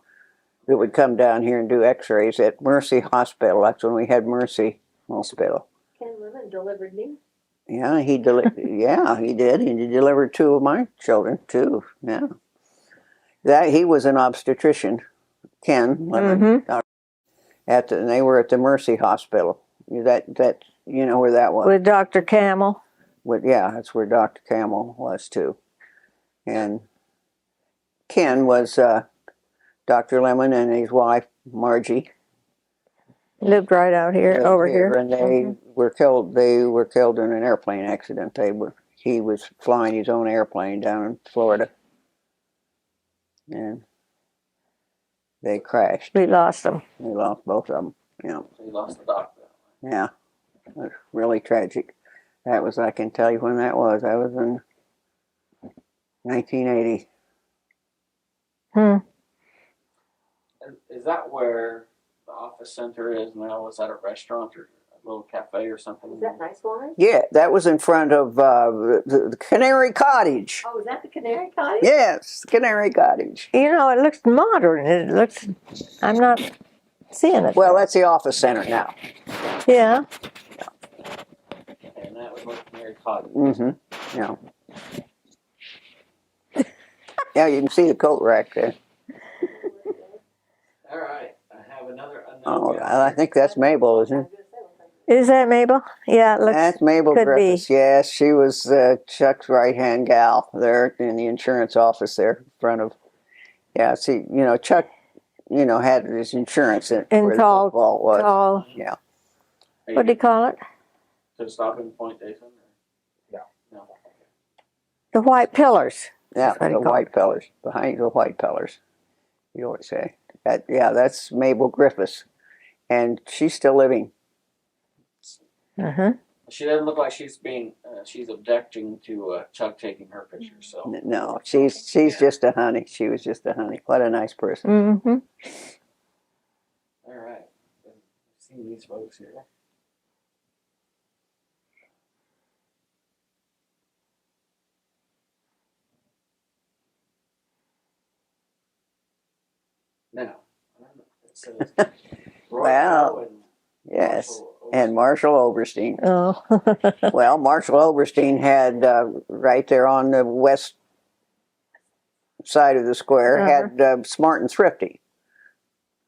That would come down here and do X-rays at Mercy Hospital. That's when we had Mercy Hospital. Ken Lemon delivered me. Yeah, he yeah, he did. He delivered two of my children too. Yeah, he was an obstetrician, Ken Lemon. And they were at the Mercy Hospital. That you know where that was. With Dr. Camel. Yeah, that's where Dr. Camel was too. And Ken was Dr. Lemon and his wife Margie. Lived right out here, lived over here. And they were killed. They were killed in an airplane accident. He was flying his own airplane down in Florida, and they crashed. We lost them. We lost both of them. Yeah, So you lost the doctor. yeah, it was really tragic. That was, I can tell you when that was. That was in 1980. Is that where the office center is now? Was that a restaurant or a little cafe or something? Is that nice wine? Yeah, that was in front of the Canary Cottage. Oh, is that the Canary Cottage? Yes, Canary Cottage. You know, it looks modern. It looks, I'm not seeing it. Well, that's the office center now. Yeah. And that was where Mary Cottage. Mm-hmm. Yeah. Yeah, you can see the coat rack there. All right, I have another unknown. Oh, guy. I think that's Mabel, isn't it? Is that Mabel? Yeah, it looks. That's Mabel could be. Griffiths. Yes, she was Chuck's right-hand gal there in the insurance office there in front of. Yeah, see, Chuck, had his insurance in In where the tall- football was. Tall. Yeah. What do you call it? To stopping point, Jason? No. The white pillars. Yeah, That's what he the called white it. pillars, behind the white pillars. You always say that. Yeah, that's Mabel Griffiths, and she's still living. She doesn't look like she's she's objecting to Chuck taking her picture. So No, she's just a honey. She was just a honey. What a nice person. Mm-hmm. all right, see these folks here. Now, it says Roy Well, Coe and Yes, Marshall and Marshall Oberstein. Oh. Well, Marshall Oberstein had right there on the west side of the square had Smart and Thrifty.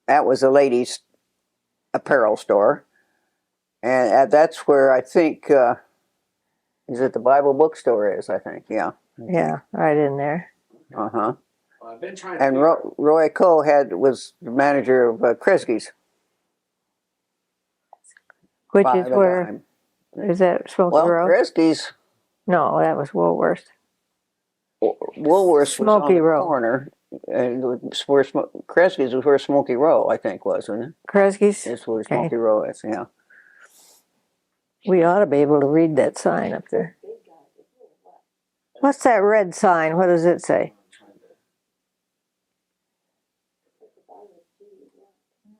That was a ladies' apparel store, and that's where I think is it the Bible bookstore is. I think, yeah. Yeah, right in there. Uh huh. Well, I've been trying to And figure- Roy Coe was the manager of Kresge's. Which by is the where, time. is that Smoky Well, Row? Kresge's. No, that was Woolworth. Woolworth's was on Smoky the Row. corner, and where Kresge's was where Smoky Row, I think, was, wasn't it? Kresge's? It's where Okay. Smoky Row is, yeah. We ought to be able to read that sign up there. What's that red sign? What does it say?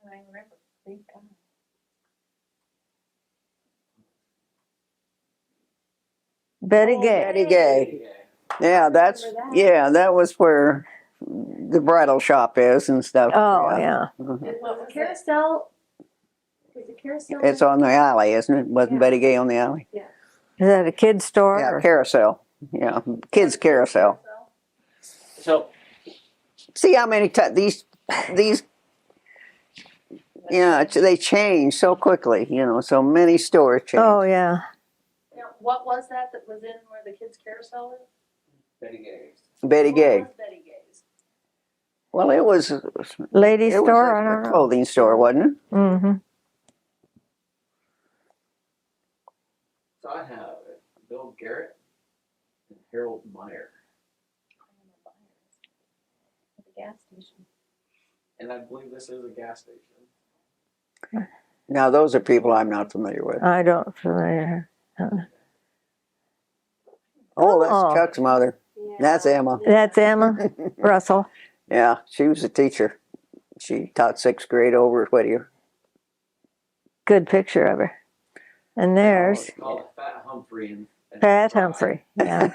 I remember. Big guy. Betty Oh, Gay. Betty Gay. Yeah, that was where the bridal shop is and stuff. Oh, yeah. Mhm. And was the carousel? Was the carousel? It's on the alley, isn't it? Wasn't Yeah. Betty Gay on the alley? Is that a kid's store? Yeah, or- carousel. Yeah, kids carousel. So, See how many times these yeah, they change so quickly. So many stores change. Oh, yeah. Now, what was that was in where the kids' carousel is? Betty Gay's. Betty Gay. What was Betty Gay's? Well, it was Lady it was store? I a don't know. clothing store, wasn't it? Mm-hmm. So I have Bill Garrett and Harold Meyer. At the gas station. And I believe this is a gas station. Now those are people I'm not familiar with. I don't familiar. Oh, that's Oh. Chuck's mother. Yeah. That's Emma. That's Emma Russell. Yeah, she was a teacher. She taught sixth grade over at Whittier. Good picture of her. And there's Call it Fat Humphrey and Pat Humphrey. Yeah.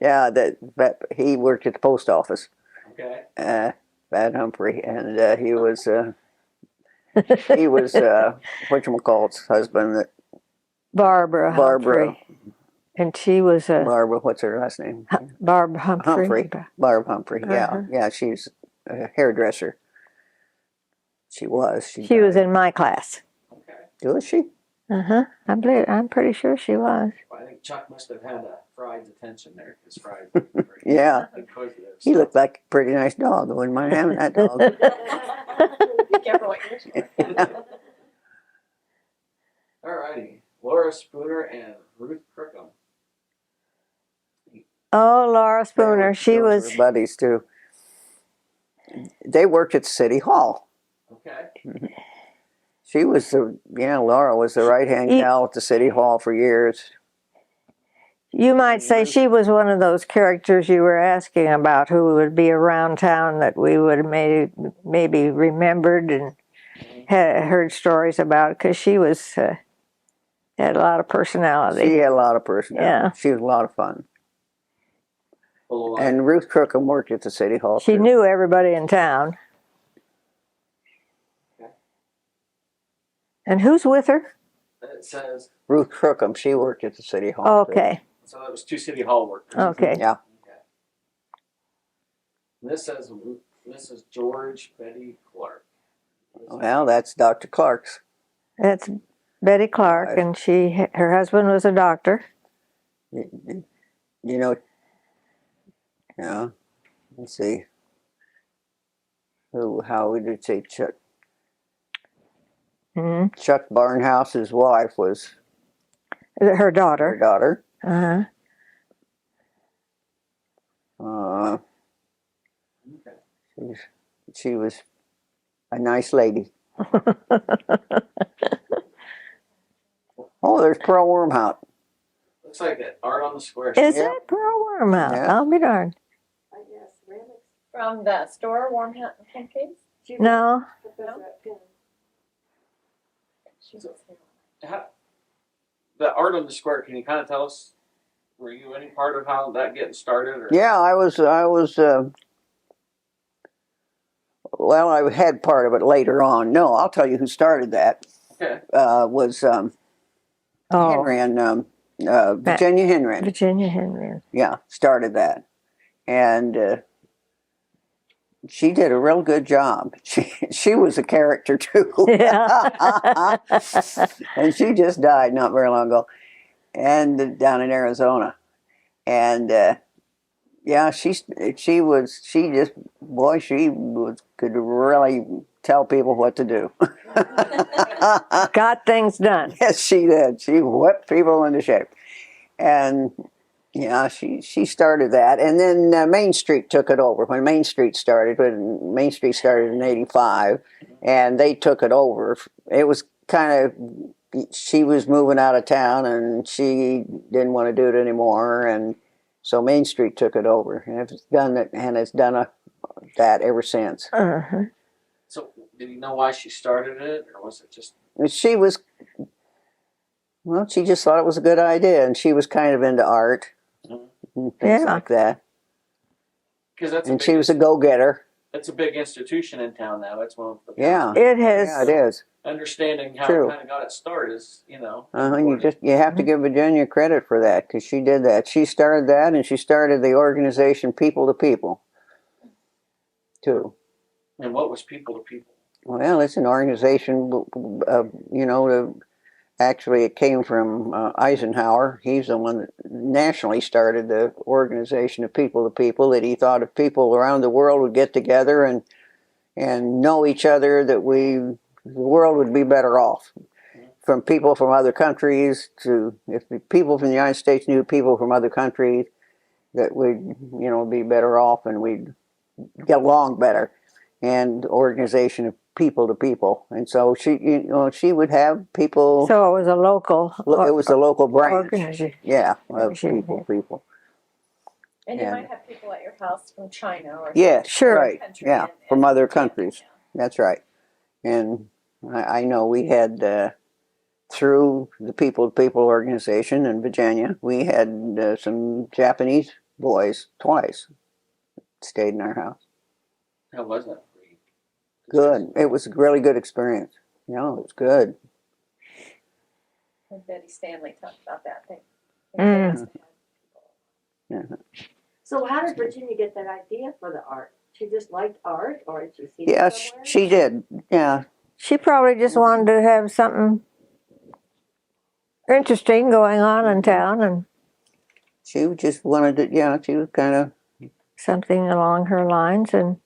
Yeah, that he worked at the post office. Okay. Pat Humphrey, and he was whatchamacallit's husband. That Barbara Barbara. Humphrey. And she was a Barbara, what's her last name? Barb Humphrey. Barb Humphrey. Yeah, Uh-huh. yeah. She's a hairdresser. She was. She was in my class. Okay. Was she? I'm pretty sure she was. Well, I think Chuck must have had Fried's attention there because Fried Yeah. inquisitive. He looked like a pretty nice dog. I wouldn't mind having that dog. Be careful what you're saying. All righty. Laura Spooner and Ruth Crookham. Oh, Laura Spooner. She Those was. were buddies too. They worked at City Hall. Okay. She was Laura was the right hand gal at the City Hall for years. You might say she was one of those characters you were asking about who would be around town that we would have maybe remembered and heard stories about because she was had a lot of personality. She had a lot of personality. Yeah. She was a lot of fun. Full of And Ruth Crookham worked at the City Hall. She too. knew everybody in town. Okay. And who's with her? It says, Ruth Crookham. She worked at the City Hall. too. Okay. so that was two City Hall workers. Okay. Yeah. Okay. And this says Mrs. George Betty Clark. Well, that's Dr. Clark's. That's Betty Clark, Right. and her husband was a doctor. You know. Yeah. Let's see. How would you say Chuck? Hmm. Chuck Barnhouse's wife was Her her daughter. daughter. Uh-huh. Okay. She was a nice lady. Oh, there's Pearl Wormhout. Looks like that art on the square. Is Yeah. that Pearl Wormhout? Yeah. I'll be darned. I guess ceramics. From the store, Warm Pancakes? She No. was Professor at Penn. She was here. The art on the square, can you kind of tell us, were you any part of how that getting started? Or? Yeah, I was. Well, I had part of it later on. No, I'll tell you who started that. Okay. Was Oh, Henry Virginia Henry. Virginia Henry. Yeah, started that, and she did a real good job. She was a character too. Yeah. And she just died not very long ago, and down in Arizona, and yeah, she could really tell people what to do. Got things done. Yes, she did. She whipped people into shape, and yeah, she started that, and then Main Street took it over. When Main Street started in '85, and they took it over. It was kind she was moving out of town and she didn't want to do it anymore, and so Main Street took it over, and it's done it, and it's done that ever since. Uh-huh. So, did you know why she started it, or was it just? And she was, well, she just thought it was a good idea, and she was kind of into art Mhm. and things Yeah. like that. Because that's And she was a go-getter. it's a big institution in town now. It's one of the Yeah. It has. Yeah, it is. understanding how True. it kind of got its start is, you know. You have to give Virginia credit for that, because she did that. She started that, and she started the organization People to People, too. And what was People to People? Well, it's an organization, actually it came from Eisenhower. He's the one that nationally started the organization of People to People, that he thought if people around the world would get together and know each other, that the world would be better off. From people from other countries to, if the people from the United States knew people from other countries, that we'd, be better off and we'd get along better. And organization of People to People. And so she would have people, So it was a local. it was a local branch. Organization. Yeah, of Organization. People to People. And you Yeah. might have people at your house from China or Yes, Sure. right. country Yeah, and- from other countries. Yeah. That's right. And I know we had, through the People to People organization in Virginia, we had some Japanese boys twice stayed in our house. How was that for you? Good. It was a really good experience. It was good. And Betty Stanley talked about that thing. Mm. So how did Virginia get that idea for the art? She just liked art, or did she see Yeah, it somewhere? she did. Yeah. She probably just wanted to have something interesting going on in town, and She just wanted to, she was kind of, something along her lines. And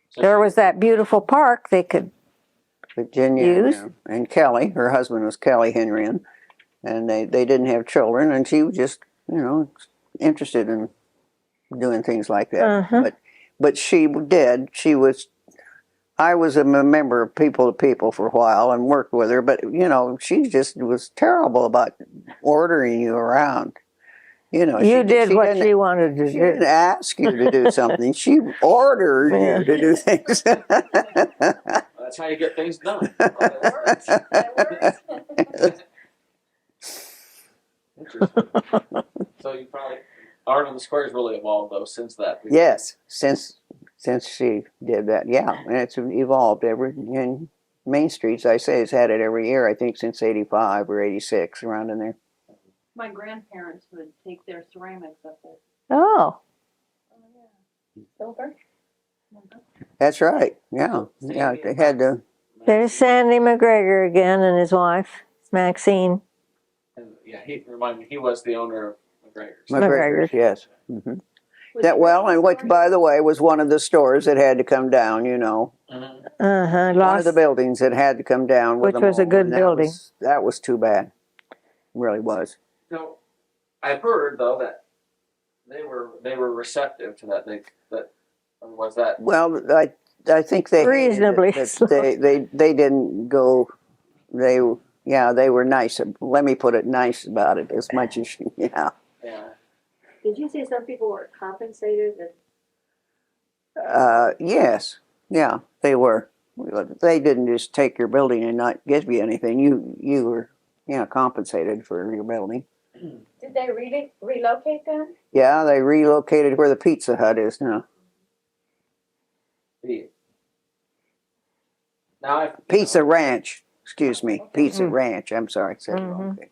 So there she- was that beautiful park they could. Virginia Use? and Kelly, her husband was Kelly Henryan, and they didn't have children, and she was just, interested in doing things like that. Uh-huh. But she did. I was a member of People to People for a while and worked with her, but she just was terrible about ordering you around. You did what she wanted to She didn't do. ask you to do something. She ordered you to do things. That's how you get things done. That works. That works. Interesting. So you probably art on the square's really evolved though since that. Yes, since she did that, yeah, and it's evolved and Main Streets, I say, has had it every year. I think since '85 or '86, around in there. My grandparents would take their ceramics up there. Oh, Silver? That's right. Yeah, yeah. They had to. there's Sandy McGregor again and his wife, Maxine. And yeah, he reminded me he was the owner of McGregor's. McGregor's, yes. hmm Was That it well, and which, Russell by the way, was one of the stores that had to come down. Mhm. Uh-huh. One of the buildings that had to come down. With Which them was a all, good and building. That was too bad. Really was. So I've heard though that they were receptive to that. Or was that Well, I think they Reasonably that so. they didn't go. They were nice. Let me put it nice about it as much as yeah. Did you say some people were compensated? Yes, yeah, they were. They didn't just take your building and not give you anything. You were compensated for your building. Did they relocate them? Yeah, they relocated where the Pizza Hut is now. Now Pizza Ranch. Excuse me, Pizza Mm. Ranch. I'm sorry, I said it wrong. Mhm.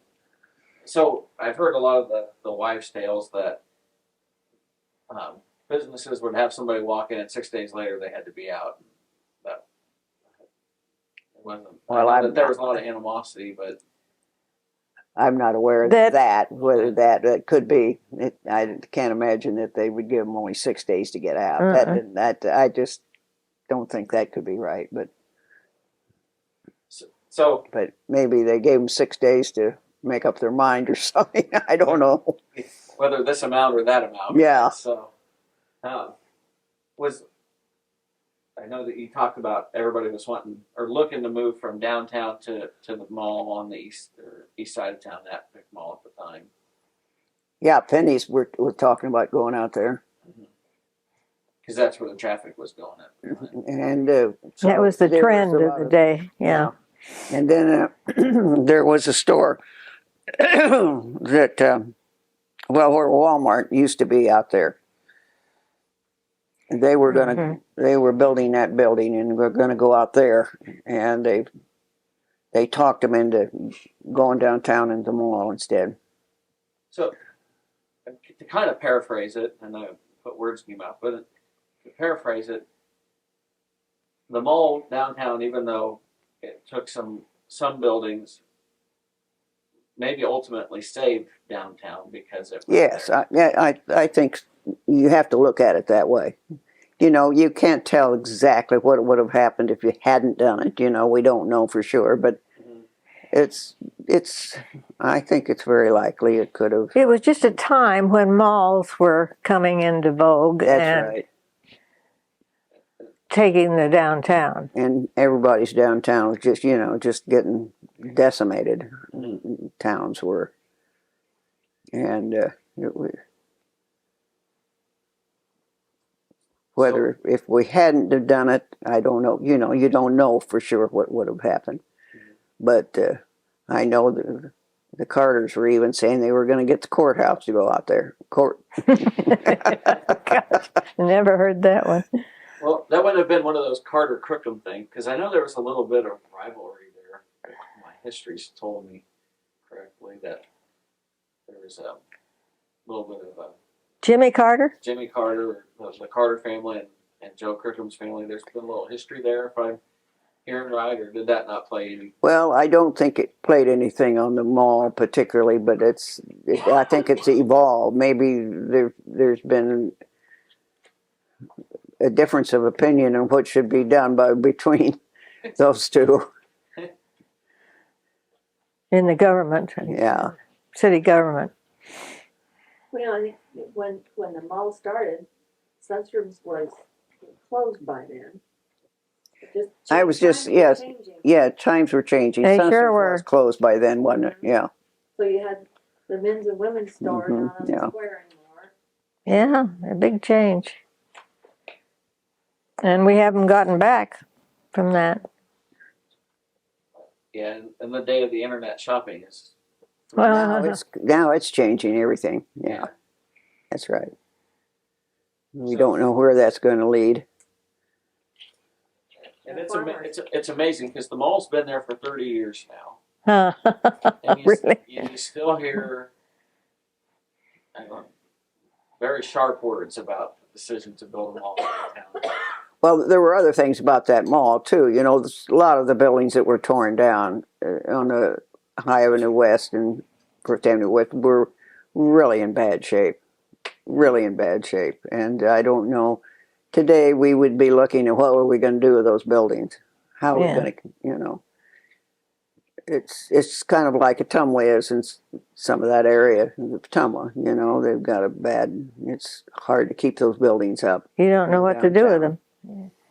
So I've heard a lot of the wives' tales that businesses would have somebody walk in and 6 days later they had to be out. That it wasn't. Well, I know I'm- that there was a lot of animosity, but I'm not aware of That- that. Whether that could be, I can't imagine that they would give them only 6 days to get out. That I just don't think that could be right. so But maybe they gave them 6 days to make up their mind or something. I don't know. whether this amount or that amount. Yeah. So was I know that you talked about everybody was wanting or looking to move from downtown to the mall on the east side of town, that big mall at the time. Yeah, Penny's, we're talking about going out there. Because that's where the traffic was going at the time. And so That was the there trend a of lot the day. Yeah. And then there was a store that, well, where Walmart used to be out there. They were they were building that building, and we're gonna go out there, and they talked them into going downtown into the mall instead. So, to kind of paraphrase it, and I put words in your mouth, but to paraphrase it, the mall downtown, even though it took some buildings, maybe ultimately saved downtown because it was Yes, there. I think you have to look at it that way. You know, you can't tell exactly what would have happened if you hadn't done it. You know, we don't know for sure, but it's. I think it's very likely it could have. It was just a time when malls were coming into vogue That's and right. taking the downtown. And everybody's downtown was just, you know, just getting decimated. Towns were, and whether if we hadn't have done it, I don't know. You know, you don't know for sure what would have happened. But I know the Carters were even saying they were going to get the courthouse to go out there. Court. Gosh, never heard that one. Well, that wouldn't have been one of those Carter Crookham things, because I know there was a little bit of rivalry there. If my history's told me correctly that there was a little bit of a Jimmy Carter? Jimmy Carter, the Carter family, and Joe Crookham's family. There's been a little history there, if I'm hearing right, or did that not play any? Well, I don't think it played anything on the mall particularly, but I think it's evolved. Maybe there's been a difference of opinion on what should be done between those two. In the government. Yeah. City government. Well, I think when the mall started, Sunstrum's was closed by then. I was just, times were yes, changing. yeah, times were changing. They Sunstrum sure were. was closed by then, wasn't it? Yeah. So you had the men's and women's store not on yeah. the square anymore. Yeah, a big change. And we haven't gotten back from that. Yeah, and the day of the internet shopping is. Well, Now it's changing everything. Yeah, that's right. We don't know where that's going to lead. And it's amazing because the mall's been there for 30 years now. And really? you still hear very sharp words about the decision to build a mall downtown. Well, there were other things about that mall too. You know, a lot of the buildings that were torn down on the High Avenue West and First Avenue West were really in bad shape. Really in bad shape. And I don't know. Today we would be looking at what were we going to do with those buildings? How are we going to, you know? It's kind of like Atumwa is in some of that area. Atumwa, you know, they've got a bad. It's hard to keep those buildings up. You don't know what to do with them.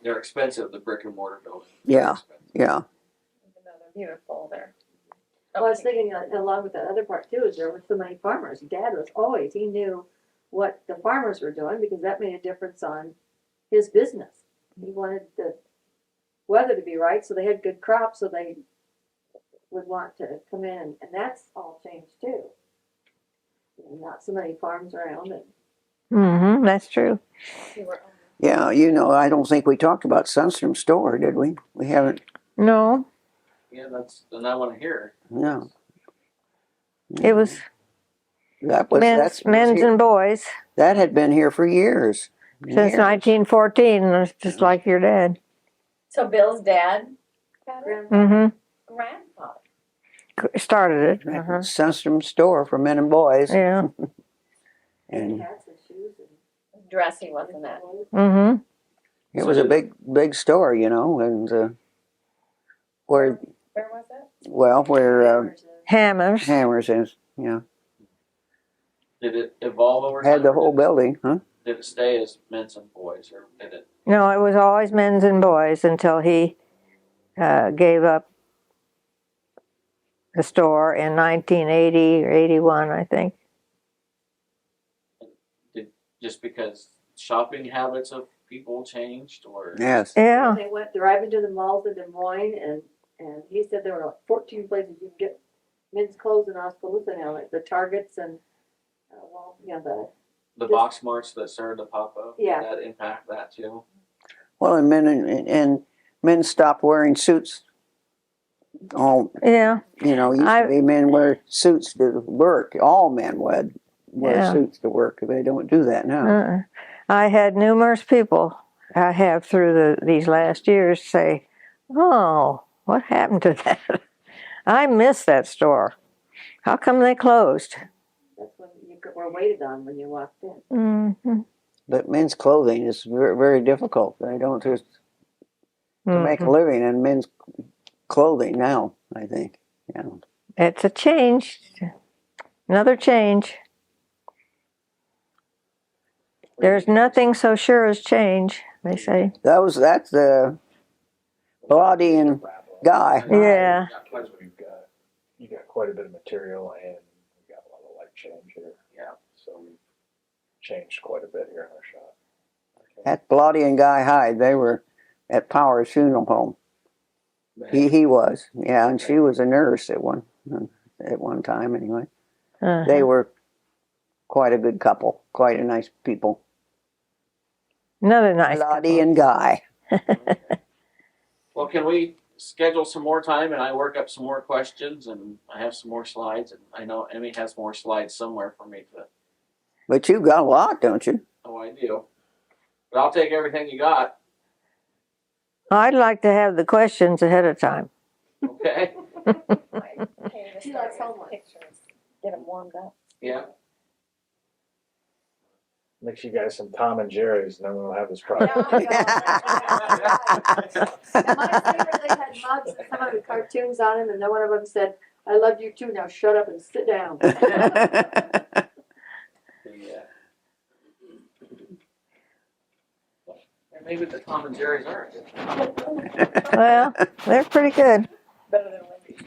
They're expensive, the brick and mortar buildings. Yeah, yeah. Even though they're beautiful, they're. Well, I was thinking along with the other part too is there were so many farmers. Dad was always, he knew what the farmers were doing because that made a difference on his business. He wanted the weather to be right so they had good crops so they would want to come in, and that's all changed too. Not so many farms around. Mm-hmm, that's true. Yeah, you know, I don't think we talked about Sunstrum Store, did we? We haven't. No, Yeah, and I want to hear. Yeah. it was That was men's and boys that had been here for years. since 1914. It's just like your dad. So Bill's dad got it? Mm-hmm. Grandfather. Started it. Uh-huh. Sunstrum Store for men and boys. Yeah. And Hats and shoes and Dressy wasn't it? Mm-hmm. it was a big store, you know, and where Where was it? where Hammers. Hammers is, yeah. Did it evolve over time? Had the whole building, huh? Did it stay as men's and boys, or did it? No, it was always men's and boys until he gave up the store in 1980 or 81, I think. Just because shopping habits of people changed, or Yes. Yeah. They went driving to the malls in Des Moines, and he said there were like 14 places you can get men's clothes in Oskaloosa now, like the Targets and, well, yeah, the box marts that started to pop up? Yeah. Did that impact that too? Well, and men stopped wearing suits. All Yeah. used to be men wear suits to work. All men wear Yeah. suits to work. They don't do that now. I had numerous people I have through these last years say, "Oh, what happened to that? I miss that store. How come they closed?" that's when you were waited on when you walked in. Mm-hmm. But men's clothing is very, very difficult. They don't just to make a living in men's clothing now, I think. Yeah. It's a change. Another change. There's nothing so sure as change, they say. That's the Bladian guy. Yeah. You got quite a bit of material and we got a lot of light change here. Yeah. So we've changed quite a bit here in our shop. That Bladian guy Hyde, they were at Power's funeral home. He was, yeah, and she was a nurse at one time anyway. Uh-huh. They were quite a good couple, quite a nice people. Another nice Bladian guy. Well, can we schedule some more time and I work up some more questions and I have some more slides, and I know Emmy has more slides somewhere for me to. But you got a lot, don't you? Oh, I do. But I'll take everything you got. I'd like to have the questions ahead of time. Okay. She likes homework. Pictures, get them warmed up. Yeah. Mix you guys some Tom and Jerry's and then we'll have this problem. And my favorite, they had mugs and some of the cartoons on them, and no one of them said, "I love you too, now shut up and sit down." Yeah. Maybe the Tom and Jerry's aren't. Well, they're pretty good. Better than Wendy's.